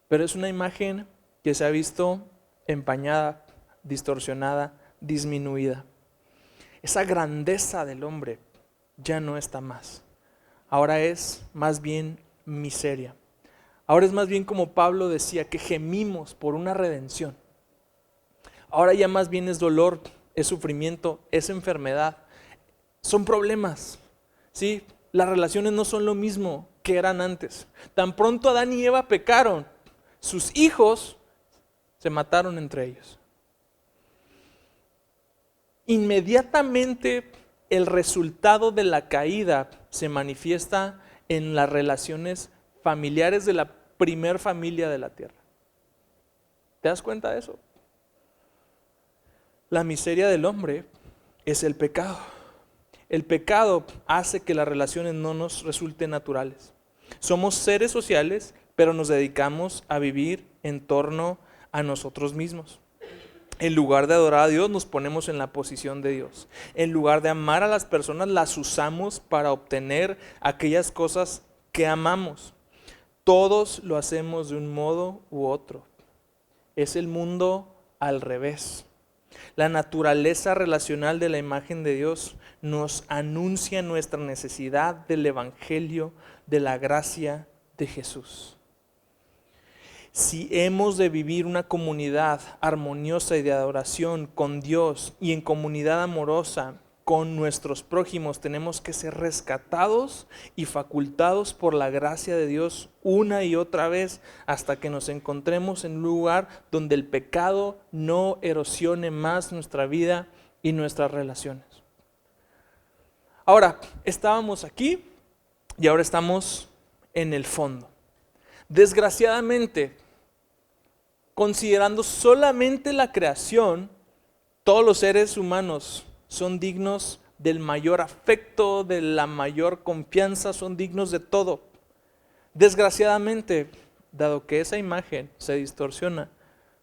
Speaker 1: pero es una imagen que se ha visto empañada, distorsionada, disminuida. Esa grandeza del hombre ya no está más. Ahora es más bien miseria. Ahora es más bien como Pablo decía, que gemimos por una redención. Ahora ya más bien es dolor, es sufrimiento, es enfermedad. Son problemas, ¿sí? Las relaciones no son lo mismo que eran antes. Tan pronto Adán y Eva pecaron, sus hijos se mataron entre ellos. Inmediatamente el resultado de la caída se manifiesta en las relaciones familiares de la primer familia de la tierra. ¿Te das cuenta de eso? La miseria del hombre es el pecado. El pecado hace que las relaciones no nos resulten naturales. Somos seres sociales, pero nos dedicamos a vivir en torno a nosotros mismos. En lugar de adorar a Dios, nos ponemos en la posición de Dios. En lugar de amar a las personas, las usamos para obtener aquellas cosas que amamos. Todos lo hacemos de un modo u otro. Es el mundo al revés. La naturaleza relacional de la imagen de Dios nos anuncia nuestra necesidad del Evangelio, de la gracia de Jesús. Si hemos de vivir una comunidad armoniosa y de adoración con Dios y en comunidad amorosa con nuestros prójimos, tenemos que ser rescatados y facultados por la gracia de Dios una y otra vez hasta que nos encontremos en un lugar donde el pecado no erosione más nuestra vida y nuestras relaciones. Ahora, estábamos aquí y ahora estamos en el fondo. Desgraciadamente, considerando solamente la creación, todos los seres humanos son dignos del mayor afecto, de la mayor confianza, son dignos de todo. Desgraciadamente, dado que esa imagen se distorsiona,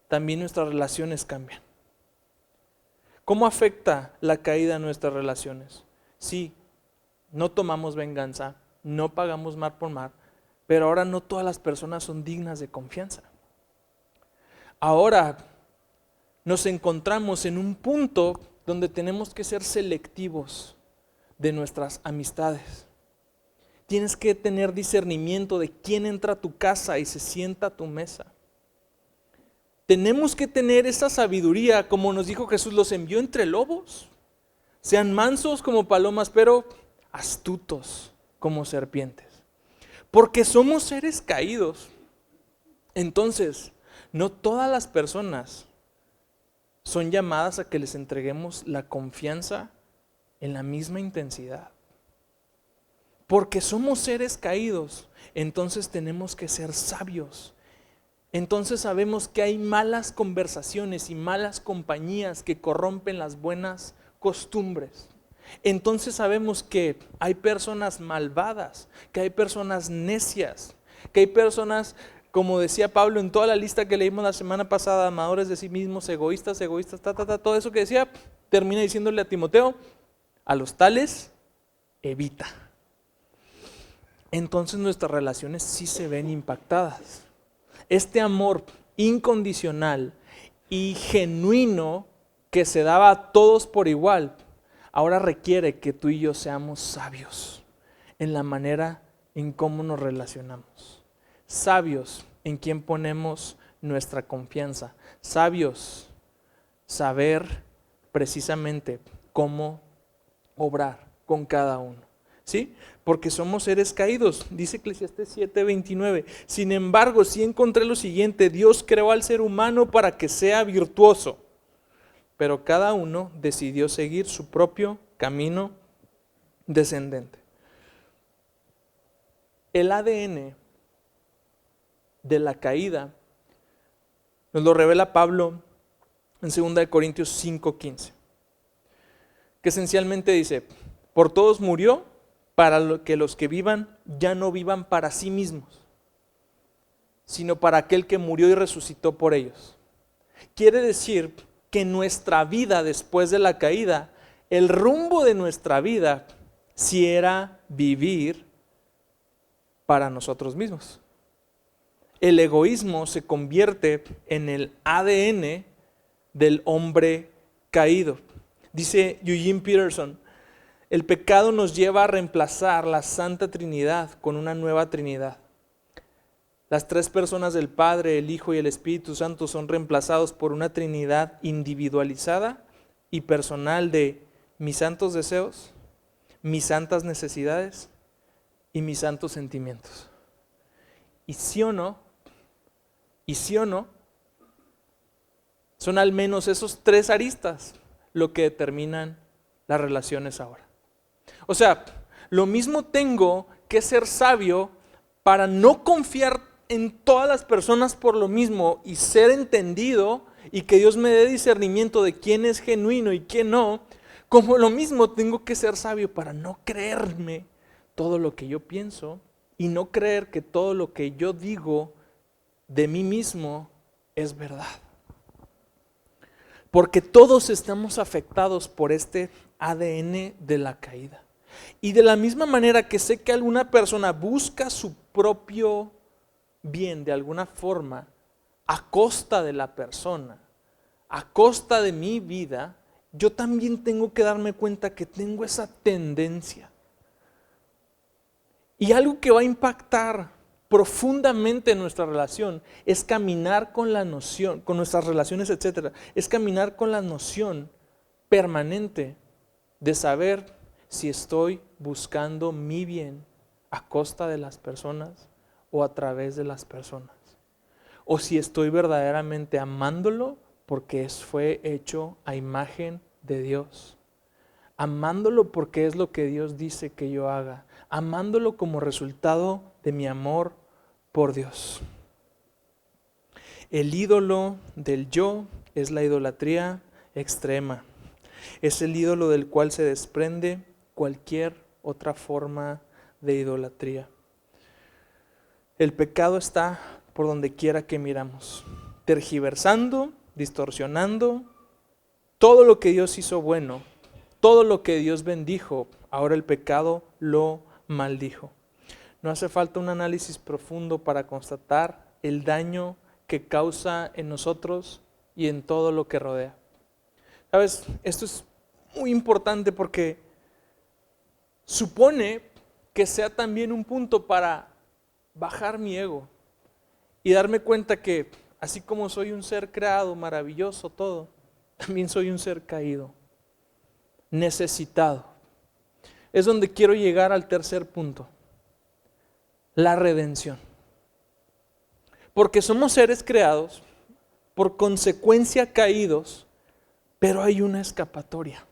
Speaker 1: también nuestras relaciones cambian. ¿Cómo afecta la caída a nuestras relaciones? Sí, no tomamos venganza, no pagamos mal por mal, pero ahora no todas las personas son dignas de confianza. Ahora nos encontramos en un punto donde tenemos que ser selectivos de nuestras amistades. Tienes que tener discernimiento de quién entra a tu casa y se sienta a tu mesa. Tenemos que tener esa sabiduría, como nos dijo Jesús, los envió entre lobos. Sean mansos como palomas, pero astutos como serpientes. Porque somos seres caídos. Entonces, no todas las personas son llamadas a que les entreguemos la confianza en la misma intensidad. Porque somos seres caídos, entonces tenemos que ser sabios. Entonces sabemos que hay malas conversaciones y malas compañías que corrompen las buenas costumbres. Entonces sabemos que hay personas malvadas, que hay personas necias, que hay personas, como decía Pablo en toda la lista que leímos la semana pasada, amadores de sí mismos, egoístas, todo eso que decía, termina diciéndole a Timoteo, a los tales evita. Entonces nuestras relaciones sí se ven impactadas. Este amor incondicional y genuino que se daba a todos por igual, ahora requiere que tú y yo seamos sabios en la manera en cómo nos relacionamos. Sabios en quién ponemos nuestra confianza. Sabios saber precisamente cómo obrar con cada uno. ¿Sí? Porque somos seres caídos, dice Eclesiastés 7:29. Sin embargo, sí encontré lo siguiente: Dios creó al ser humano para que sea virtuoso, pero cada uno decidió seguir su propio camino descendente. El ADN de la caída nos lo revela Pablo en 2 Corintios 5:15, que esencialmente dice: por todos murió, para que los que vivan ya no vivan para sí mismos, sino para aquel que murió y resucitó por ellos. Quiere decir que nuestra vida después de la caída, el rumbo de nuestra vida, sí era vivir para nosotros mismos. El egoísmo se convierte en el ADN del hombre caído. Dice Eugene Peterson: el pecado nos lleva a reemplazar la Santa Trinidad con una nueva Trinidad. Las tres personas del Padre, el Hijo y el Espíritu Santo son reemplazados por una Trinidad individualizada y personal de mis santos deseos, mis santas necesidades y mis santos sentimientos. Y sí o no, son al menos esos tres aristas lo que determinan las relaciones ahora. O sea, lo mismo tengo que ser sabio para no confiar en todas las personas por lo mismo y ser entendido y que Dios me dé discernimiento de quién es genuino y quién no, como lo mismo tengo que ser sabio para no creerme todo lo que yo pienso y no creer que todo lo que yo digo de mí mismo es verdad. Porque todos estamos afectados por este ADN de la caída. Y de la misma manera que sé que alguna persona busca su propio bien de alguna forma, a costa de la persona, a costa de mi vida, yo también tengo que darme cuenta que tengo esa tendencia. Y algo que va a impactar profundamente en nuestra relación es caminar con la noción, con nuestras relaciones, etcétera, es caminar con la noción permanente de saber si estoy buscando mi bien a costa de las personas o a través de las personas. O si estoy verdaderamente amándolo porque fue hecho a imagen de Dios. Amándolo porque es lo que Dios dice que yo haga. Amándolo como resultado de mi amor por Dios. El ídolo del yo es la idolatría extrema. Es el ídolo del cual se desprende cualquier otra forma de idolatría. El pecado está por donde quiera que miramos, tergiversando, distorsionando todo lo que Dios hizo bueno, todo lo que Dios bendijo, ahora el pecado lo maldijo. No hace falta un análisis profundo para constatar el daño que causa en nosotros y en todo lo que rodea. ¿Sabes? Esto es muy importante porque supone que sea también un punto para bajar mi ego y darme cuenta que así como soy un ser creado, maravilloso, todo, también soy un ser caído, necesitado. Es donde quiero llegar al tercer punto, la redención. Porque somos seres creados, por consecuencia caídos, pero hay una escapatoria.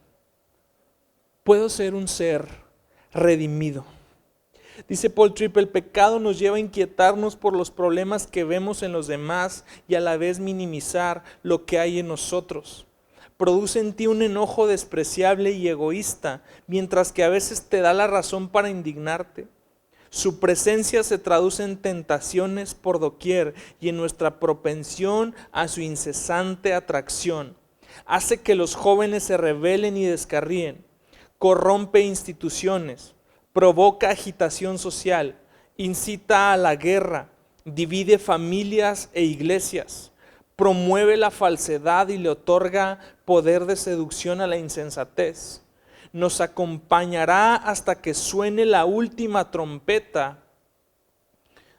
Speaker 1: Puedo ser un ser redimido. Dice Paul Tripp, el pecado nos lleva a inquietarnos por los problemas que vemos en los demás y a la vez minimizar lo que hay en nosotros. Produce en ti un enojo despreciable y egoísta, mientras que a veces te da la razón para indignarte. Su presencia se traduce en tentaciones por doquier y en nuestra propensión a su incesante atracción. Hace que los jóvenes se rebelen y descarríen. Corrompe instituciones, provoca agitación social, incita a la guerra, divide familias e iglesias, promueve la falsedad y le otorga poder de seducción a la insensatez. Nos acompañará hasta que suene la última trompeta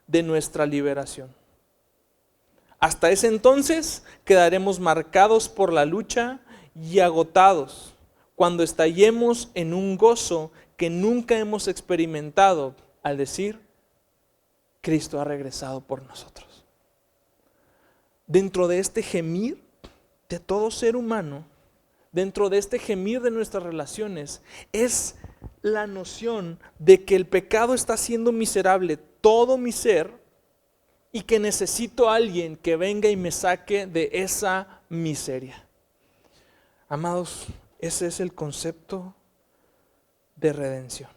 Speaker 1: de nuestra liberación. Hasta ese entonces quedaremos marcados por la lucha y agotados cuando estallemos en un gozo que nunca hemos experimentado al decir, Cristo ha regresado por nosotros. Dentro de este gemir de todo ser humano, dentro de este gemir de nuestras relaciones, es la noción de que el pecado está haciendo miserable todo mi ser y que necesito a alguien que venga y me saque de esa miseria. Amados, ese es el concepto de redención.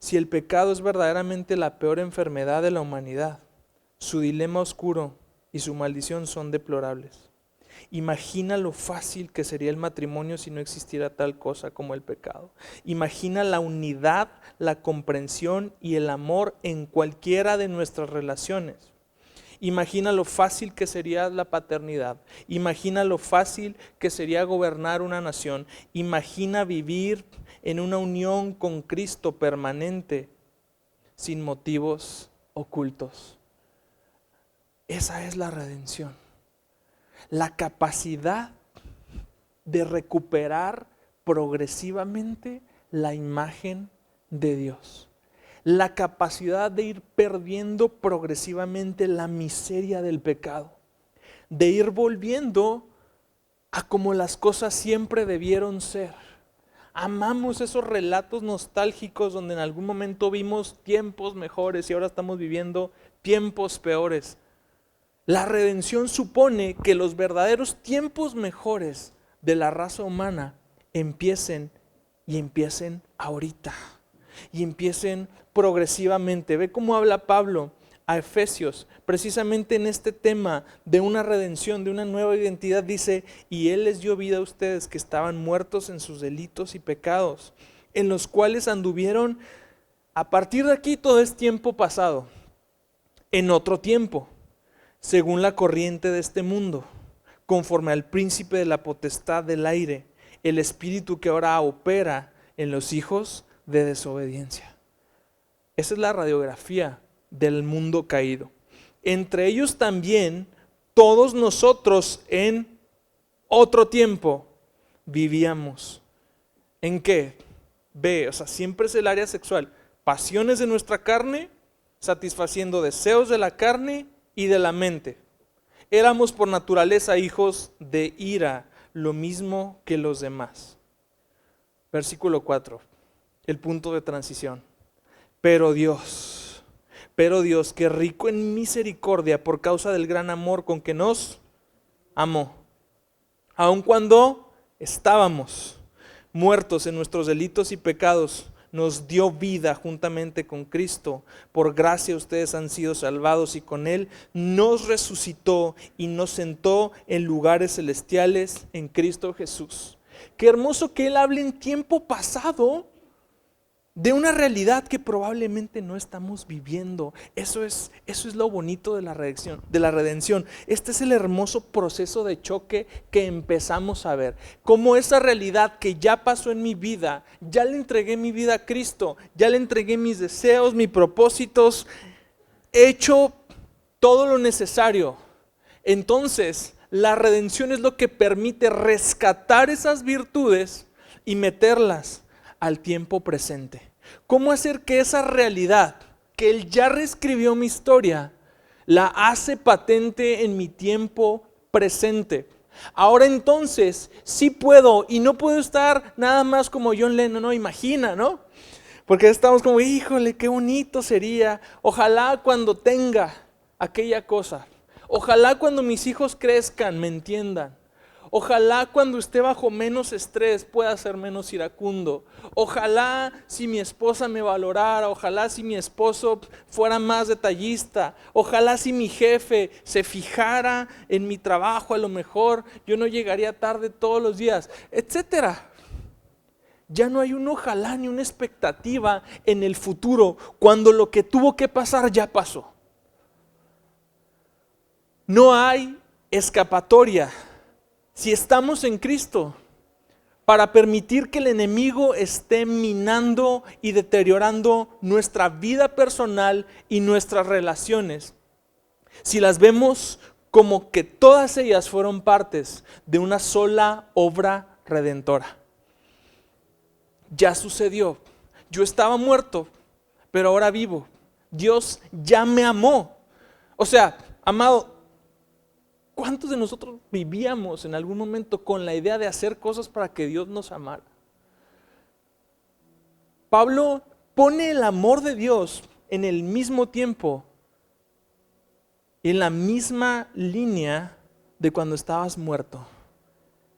Speaker 1: Si el pecado es verdaderamente la peor enfermedad de la humanidad, su dilema oscuro y su maldición son deplorables. Imagina lo fácil que sería el matrimonio si no existiera tal cosa como el pecado. Imagina la unidad, la comprensión y el amor en cualquiera de nuestras relaciones. Imagina lo fácil que sería la paternidad. Imagina lo fácil que sería gobernar una nación. Imagina vivir en una unión con Cristo permanente, sin motivos ocultos. Esa es la redención. La capacidad de recuperar progresivamente la imagen de Dios. La capacidad de ir perdiendo progresivamente la miseria del pecado. De ir volviendo a como las cosas siempre debieron ser. Amamos esos relatos nostálgicos donde en algún momento vimos tiempos mejores y ahora estamos viviendo tiempos peores. La redención supone que los verdaderos tiempos mejores de la raza humana empiecen ahorita y empiecen progresivamente. Ve cómo habla Pablo a Efesios, precisamente en este tema de una redención, de una nueva identidad. Dice, y Él les dio vida a ustedes que estaban muertos en sus delitos y pecados, en los cuales anduvieron, a partir de aquí todo es tiempo pasado, en otro tiempo, según la corriente de este mundo, conforme al príncipe de la potestad del aire, el espíritu que ahora opera en los hijos de desobediencia. Esa es la radiografía del mundo caído. Entre ellos también todos nosotros en otro tiempo vivíamos. ¿En qué? Ve, siempre es el área sexual. Pasiones de nuestra carne, satisfaciendo deseos de la carne y de la mente. Éramos por naturaleza hijos de ira, lo mismo que los demás. Versículo 4, el punto de transición. Pero Dios, que rico en misericordia por causa del gran amor con que nos amó, aun cuando estábamos muertos en nuestros delitos y pecados, nos dio vida juntamente con Cristo. Por gracia ustedes han sido salvados y con Él nos resucitó y nos sentó en lugares celestiales en Cristo Jesús. Qué hermoso que Él hable en tiempo pasado de una realidad que probablemente no estamos viviendo. Eso es lo bonito de la redención. Este es el hermoso proceso de choque que empezamos a ver. Como esa realidad que ya pasó en mi vida, ya le entregué mi vida a Cristo, ya le entregué mis deseos, mis propósitos, he hecho todo lo necesario. Entonces, la redención es lo que permite rescatar esas virtudes y meterlas al tiempo presente. ¿Cómo hacer que esa realidad, que Él ya reescribió mi historia, la hace patente en mi tiempo presente? Ahora entonces, sí puedo, y no puedo estar nada más como John Lennon, no, imagina, ¿no? Porque estamos como, híjole, qué bonito sería, ojalá cuando tenga aquella cosa, ojalá cuando mis hijos crezcan me entiendan. Ojalá cuando esté bajo menos estrés pueda ser menos iracundo. Ojalá si mi esposa me valorara, ojalá si mi esposo fuera más detallista. Ojalá si mi jefe se fijara en mi trabajo, a lo mejor yo no llegaría tarde todos los días, etcétera. Ya no hay un ojalá ni una expectativa en el futuro cuando lo que tuvo que pasar ya pasó. No hay escapatoria. Si estamos en Cristo, para permitir que el enemigo esté minando y deteriorando nuestra vida personal y nuestras relaciones, si las vemos como que todas ellas fueron partes de una sola obra redentora. Ya sucedió. Yo estaba muerto, pero ahora vivo. Dios ya me amó. O sea, amado, ¿cuántos de nosotros vivíamos en algún momento con la idea de hacer cosas para que Dios nos amara? Pablo pone el amor de Dios en el mismo tiempo, en la misma línea de cuando estabas muerto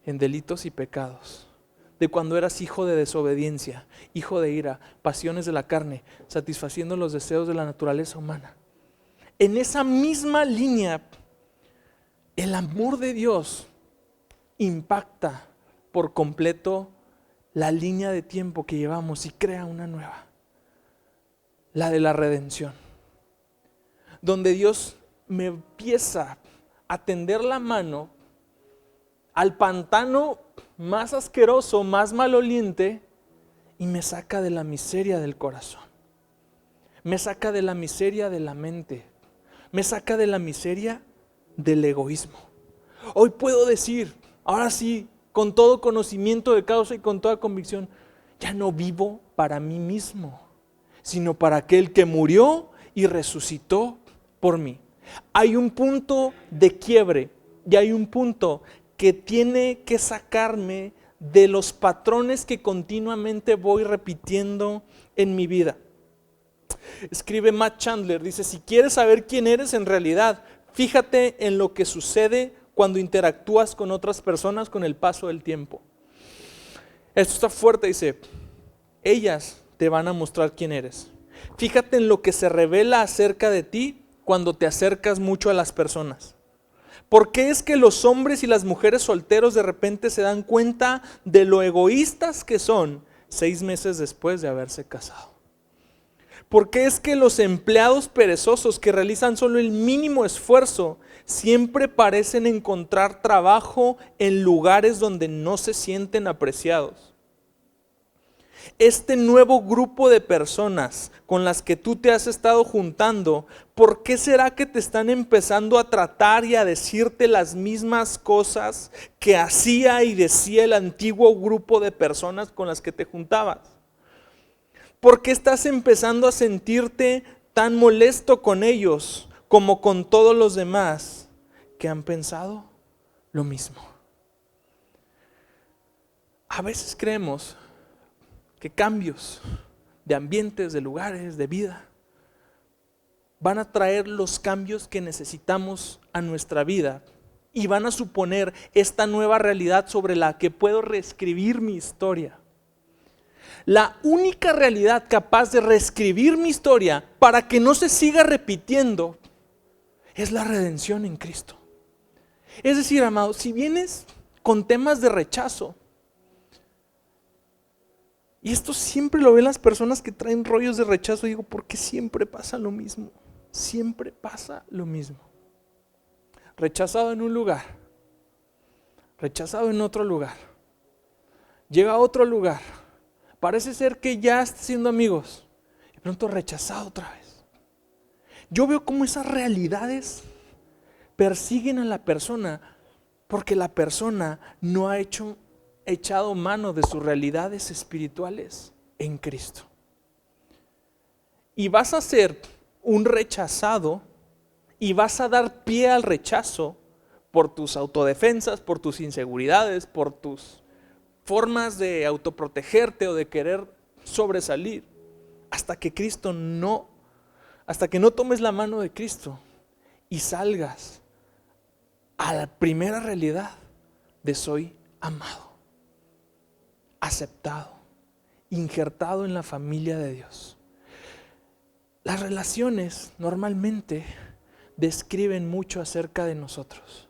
Speaker 1: en delitos y pecados, de cuando eras hijo de desobediencia, hijo de ira, pasiones de la carne, satisfaciendo los deseos de la naturaleza humana. En esa misma línea, el amor de Dios impacta por completo la línea de tiempo que llevamos y crea una nueva, la de la redención, donde Dios me empieza a tender la mano al pantano más asqueroso, más maloliente, y me saca de la miseria del corazón, me saca de la miseria de la mente, me saca de la miseria del egoísmo. Hoy puedo decir, ahora sí, con todo conocimiento de causa y con toda convicción, ya no vivo para mí mismo, sino para aquel que murió y resucitó por mí. Hay un punto de quiebre y hay un punto que tiene que sacarme de los patrones que continuamente voy repitiendo en mi vida. Escribe Matt Chandler, dice, si quieres saber quién eres en realidad, fíjate en lo que sucede cuando interactúas con otras personas con el paso del tiempo. Esto está fuerte, dice, ellas te van a mostrar quién eres. Fíjate en lo que se revela acerca de ti cuando te acercas mucho a las personas. ¿Por qué es que los hombres y las mujeres solteros de repente se dan cuenta de lo egoístas que son 6 meses después de haberse casado? ¿Por qué es que los empleados perezosos que realizan solo el mínimo esfuerzo siempre parecen encontrar trabajo en lugares donde no se sienten apreciados? Este nuevo grupo de personas con las que tú te has estado juntando, ¿por qué será que te están empezando a tratar y a decirte las mismas cosas que hacía y decía el antiguo grupo de personas con las que te juntabas? ¿Por qué estás empezando a sentirte tan molesto con ellos como con todos los demás que han pensado lo mismo? A veces creemos que cambios de ambientes, de lugares, de vida, van a traer los cambios que necesitamos a nuestra vida y van a suponer esta nueva realidad sobre la que puedo reescribir mi historia. La única realidad capaz de reescribir mi historia para que no se siga repitiendo es la redención en Cristo. Es decir, amado, si vienes con temas de rechazo, y esto siempre lo ven las personas que traen rollos de rechazo, digo, porque siempre pasa lo mismo, siempre pasa lo mismo. Rechazado en un lugar, rechazado en otro lugar, llega a otro lugar, parece ser que ya está haciendo amigos, y de pronto rechazado otra vez. Yo veo cómo esas realidades persiguen a la persona porque la persona no ha echado mano de sus realidades espirituales en Cristo. Y vas a ser un rechazado y vas a dar pie al rechazo por tus autodefensas, por tus inseguridades, por tus formas de autoprotegerte o de querer sobresalir, hasta que no tomes la mano de Cristo y salgas a la primera realidad de soy amado, aceptado, injertado en la familia de Dios. Las relaciones normalmente describen mucho acerca de nosotros.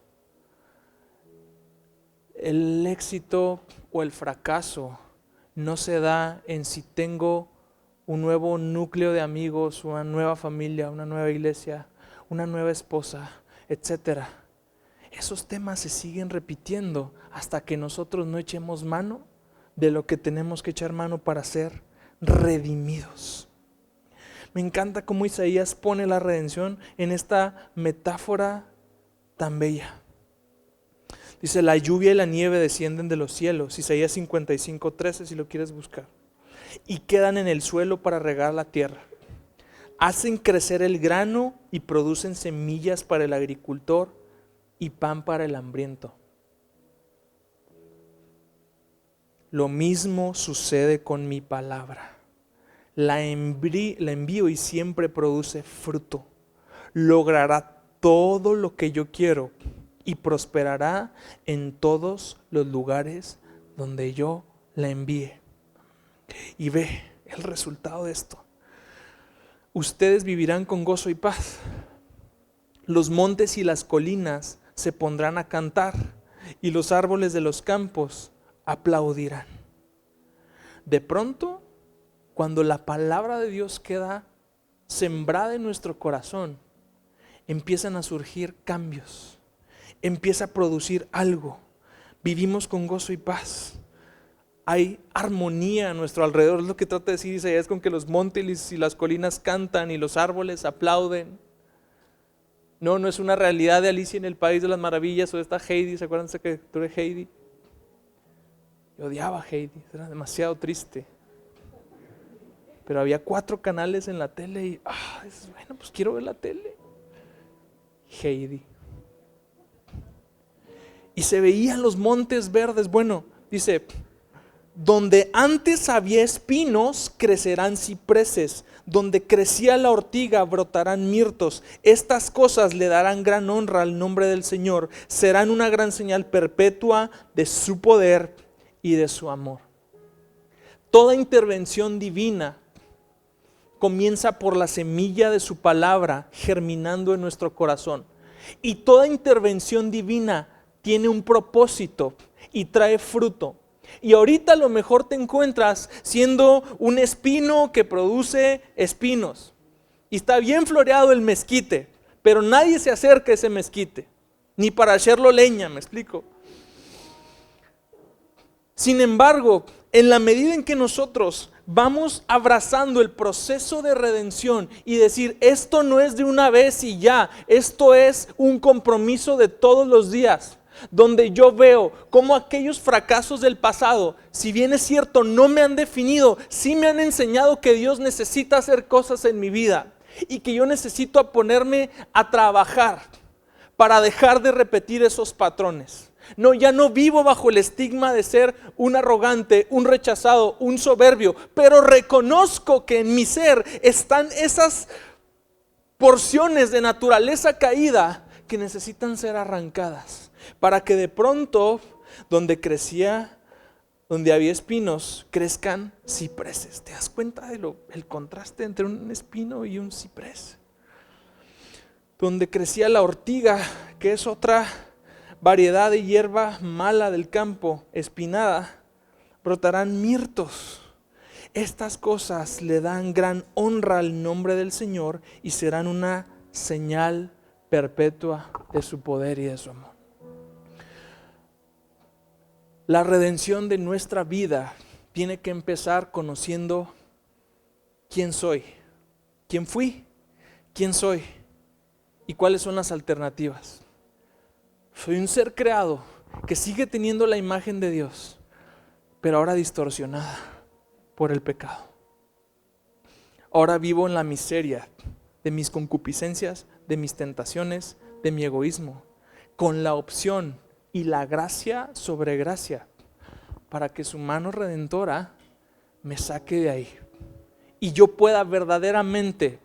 Speaker 1: El éxito o el fracaso no se da en si tengo un nuevo núcleo de amigos, una nueva familia, una nueva iglesia, una nueva esposa, etc. Esos temas se siguen repitiendo hasta que nosotros no echemos mano de lo que tenemos que echar mano para ser redimidos. Me encanta cómo Isaías pone la redención en esta metáfora tan bella. Dice, la lluvia y la nieve descienden de los cielos, Isaías 55:13 si lo quieres buscar, y quedan en el suelo para regar la tierra. Hacen crecer el grano y producen semillas para el agricultor y pan para el hambriento. Lo mismo sucede con mi palabra. La envío y siempre produce fruto. Logrará todo lo que yo quiero y prosperará en todos los lugares donde yo la envíe. Y ve el resultado de esto. Ustedes vivirán con gozo y paz. Los montes y las colinas se pondrán a cantar y los árboles de los campos aplaudirán. De pronto, cuando la palabra de Dios queda sembrada en nuestro corazón, empiezan a surgir cambios, empieza a producir algo. Vivimos con gozo y paz. Hay armonía a nuestro alrededor. Es lo que trata de decir Isaías con que los montes y las colinas cantan y los árboles aplauden. No es una realidad de Alicia en el País de las Maravillas o de esta Heidi. ¿Se acuerdan de esa caricatura de Heidi? Yo odiaba a Heidi, era demasiado triste. Pero había 4 canales en la tele y bueno, pues quiero ver la tele. Heidi. Y se veían los montes verdes. Bueno, dice, donde antes había espinos, crecerán cipreses. Donde crecía la ortiga, brotarán mirtos. Estas cosas le darán gran honra al nombre del Señor. Serán una gran señal perpetua de su poder y de su amor. Toda intervención divina comienza por la semilla de su palabra germinando en nuestro corazón. Y toda intervención divina tiene un propósito y trae fruto. Y ahorita a lo mejor te encuentras siendo un espino que produce espinos. Y está bien floreado el mezquite, pero nadie se acerca a ese mezquite, ni para hacerlo leña, ¿me explico? Sin embargo, en la medida en que nosotros vamos abrazando el proceso de redención y decir, esto no es de una vez y ya, esto es un compromiso de todos los días, donde yo veo cómo aquellos fracasos del pasado, si bien es cierto, no me han definido, sí me han enseñado que Dios necesita hacer cosas en mi vida y que yo necesito ponerme a trabajar para dejar de repetir esos patrones. No, ya no vivo bajo el estigma de ser un arrogante, un rechazado, un soberbio, pero reconozco que en mi ser están esas porciones de naturaleza caída que necesitan ser arrancadas para que de pronto, donde crecía donde había espinos crezcan cipreses. ¿Te das cuenta de el contraste entre un espino y un ciprés? Donde crecía la ortiga, que es otra variedad de hierba mala del campo, espinada, brotarán mirtos. Estas cosas le dan gran honra al nombre del Señor y serán una señal perpetua de su poder y de su amor. La redención de nuestra vida tiene que empezar conociendo quién soy, quién fui, quién soy y cuáles son las alternativas. Soy un ser creado que sigue teniendo la imagen de Dios, pero ahora distorsionada por el pecado. Ahora vivo en la miseria de mis concupiscencias, de mis tentaciones, de mi egoísmo, con la opción y la gracia sobre gracia para que su mano redentora me saque de ahí y yo pueda verdaderamente,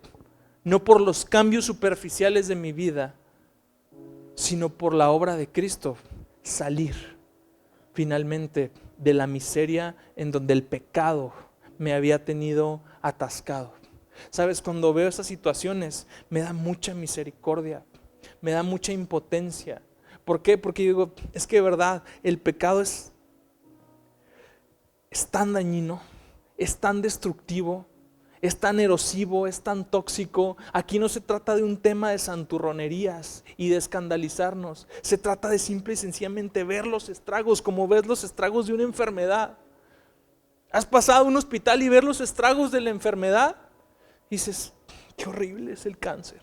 Speaker 1: no por los cambios superficiales de mi vida, sino por la obra de Cristo, salir finalmente de la miseria en donde el pecado me había tenido atascado. Sabes, cuando veo esas situaciones me da mucha misericordia, me da mucha impotencia. ¿Por qué? Porque digo, es que de verdad el pecado es tan dañino, es tan destructivo, es tan erosivo, es tan tóxico. Aquí no se trata de un tema de santurronerías y de escandalizarnos. Se trata de simple y sencillamente ver los estragos, como ves los estragos de una enfermedad. ¿Has pasado a un hospital y ver los estragos de la enfermedad? Y dices, qué horrible es el cáncer.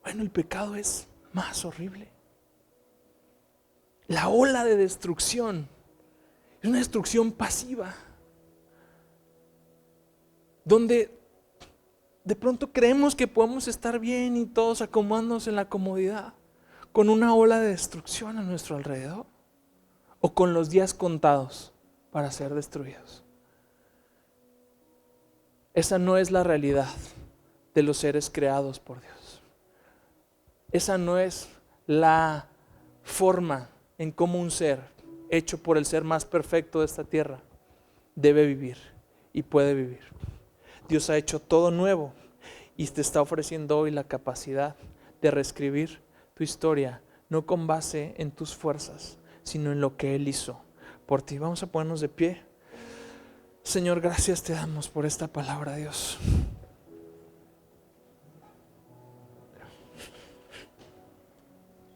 Speaker 1: Bueno, el pecado es más horrible. La ola de destrucción es una destrucción pasiva, donde de pronto creemos que podemos estar bien y todos acomodándonos en la comodidad, con una ola de destrucción a nuestro alrededor, o con los días contados para ser destruidos. Esa no es la realidad de los seres creados por Dios. Esa no es la forma en cómo un ser hecho por el ser más perfecto de esta tierra debe vivir y puede vivir. Dios ha hecho todo nuevo y te está ofreciendo hoy la capacidad de reescribir tu historia, no con base en tus fuerzas, sino en lo que Él hizo por ti. Vamos a ponernos de pie. Señor, gracias te damos por esta palabra, Dios.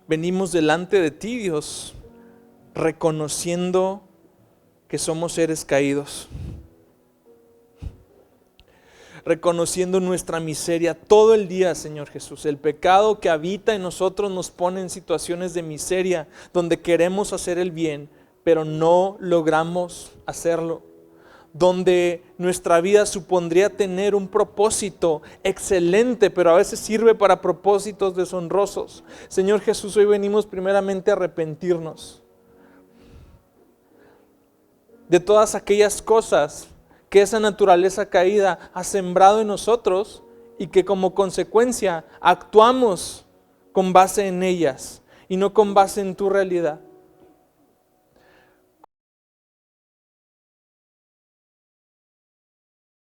Speaker 1: Venimos delante de ti, Dios, reconociendo que somos seres caídos, reconociendo nuestra miseria todo el día, Señor Jesús. El pecado que habita en nosotros nos pone en situaciones de miseria, donde queremos hacer el bien, pero no logramos hacerlo. Donde nuestra vida supondría tener un propósito excelente, pero a veces sirve para propósitos deshonrosos. Señor Jesús, hoy venimos primeramente a arrepentirnos de todas aquellas cosas que esa naturaleza caída ha sembrado en nosotros y que como consecuencia actuamos con base en ellas y no con base en tu realidad.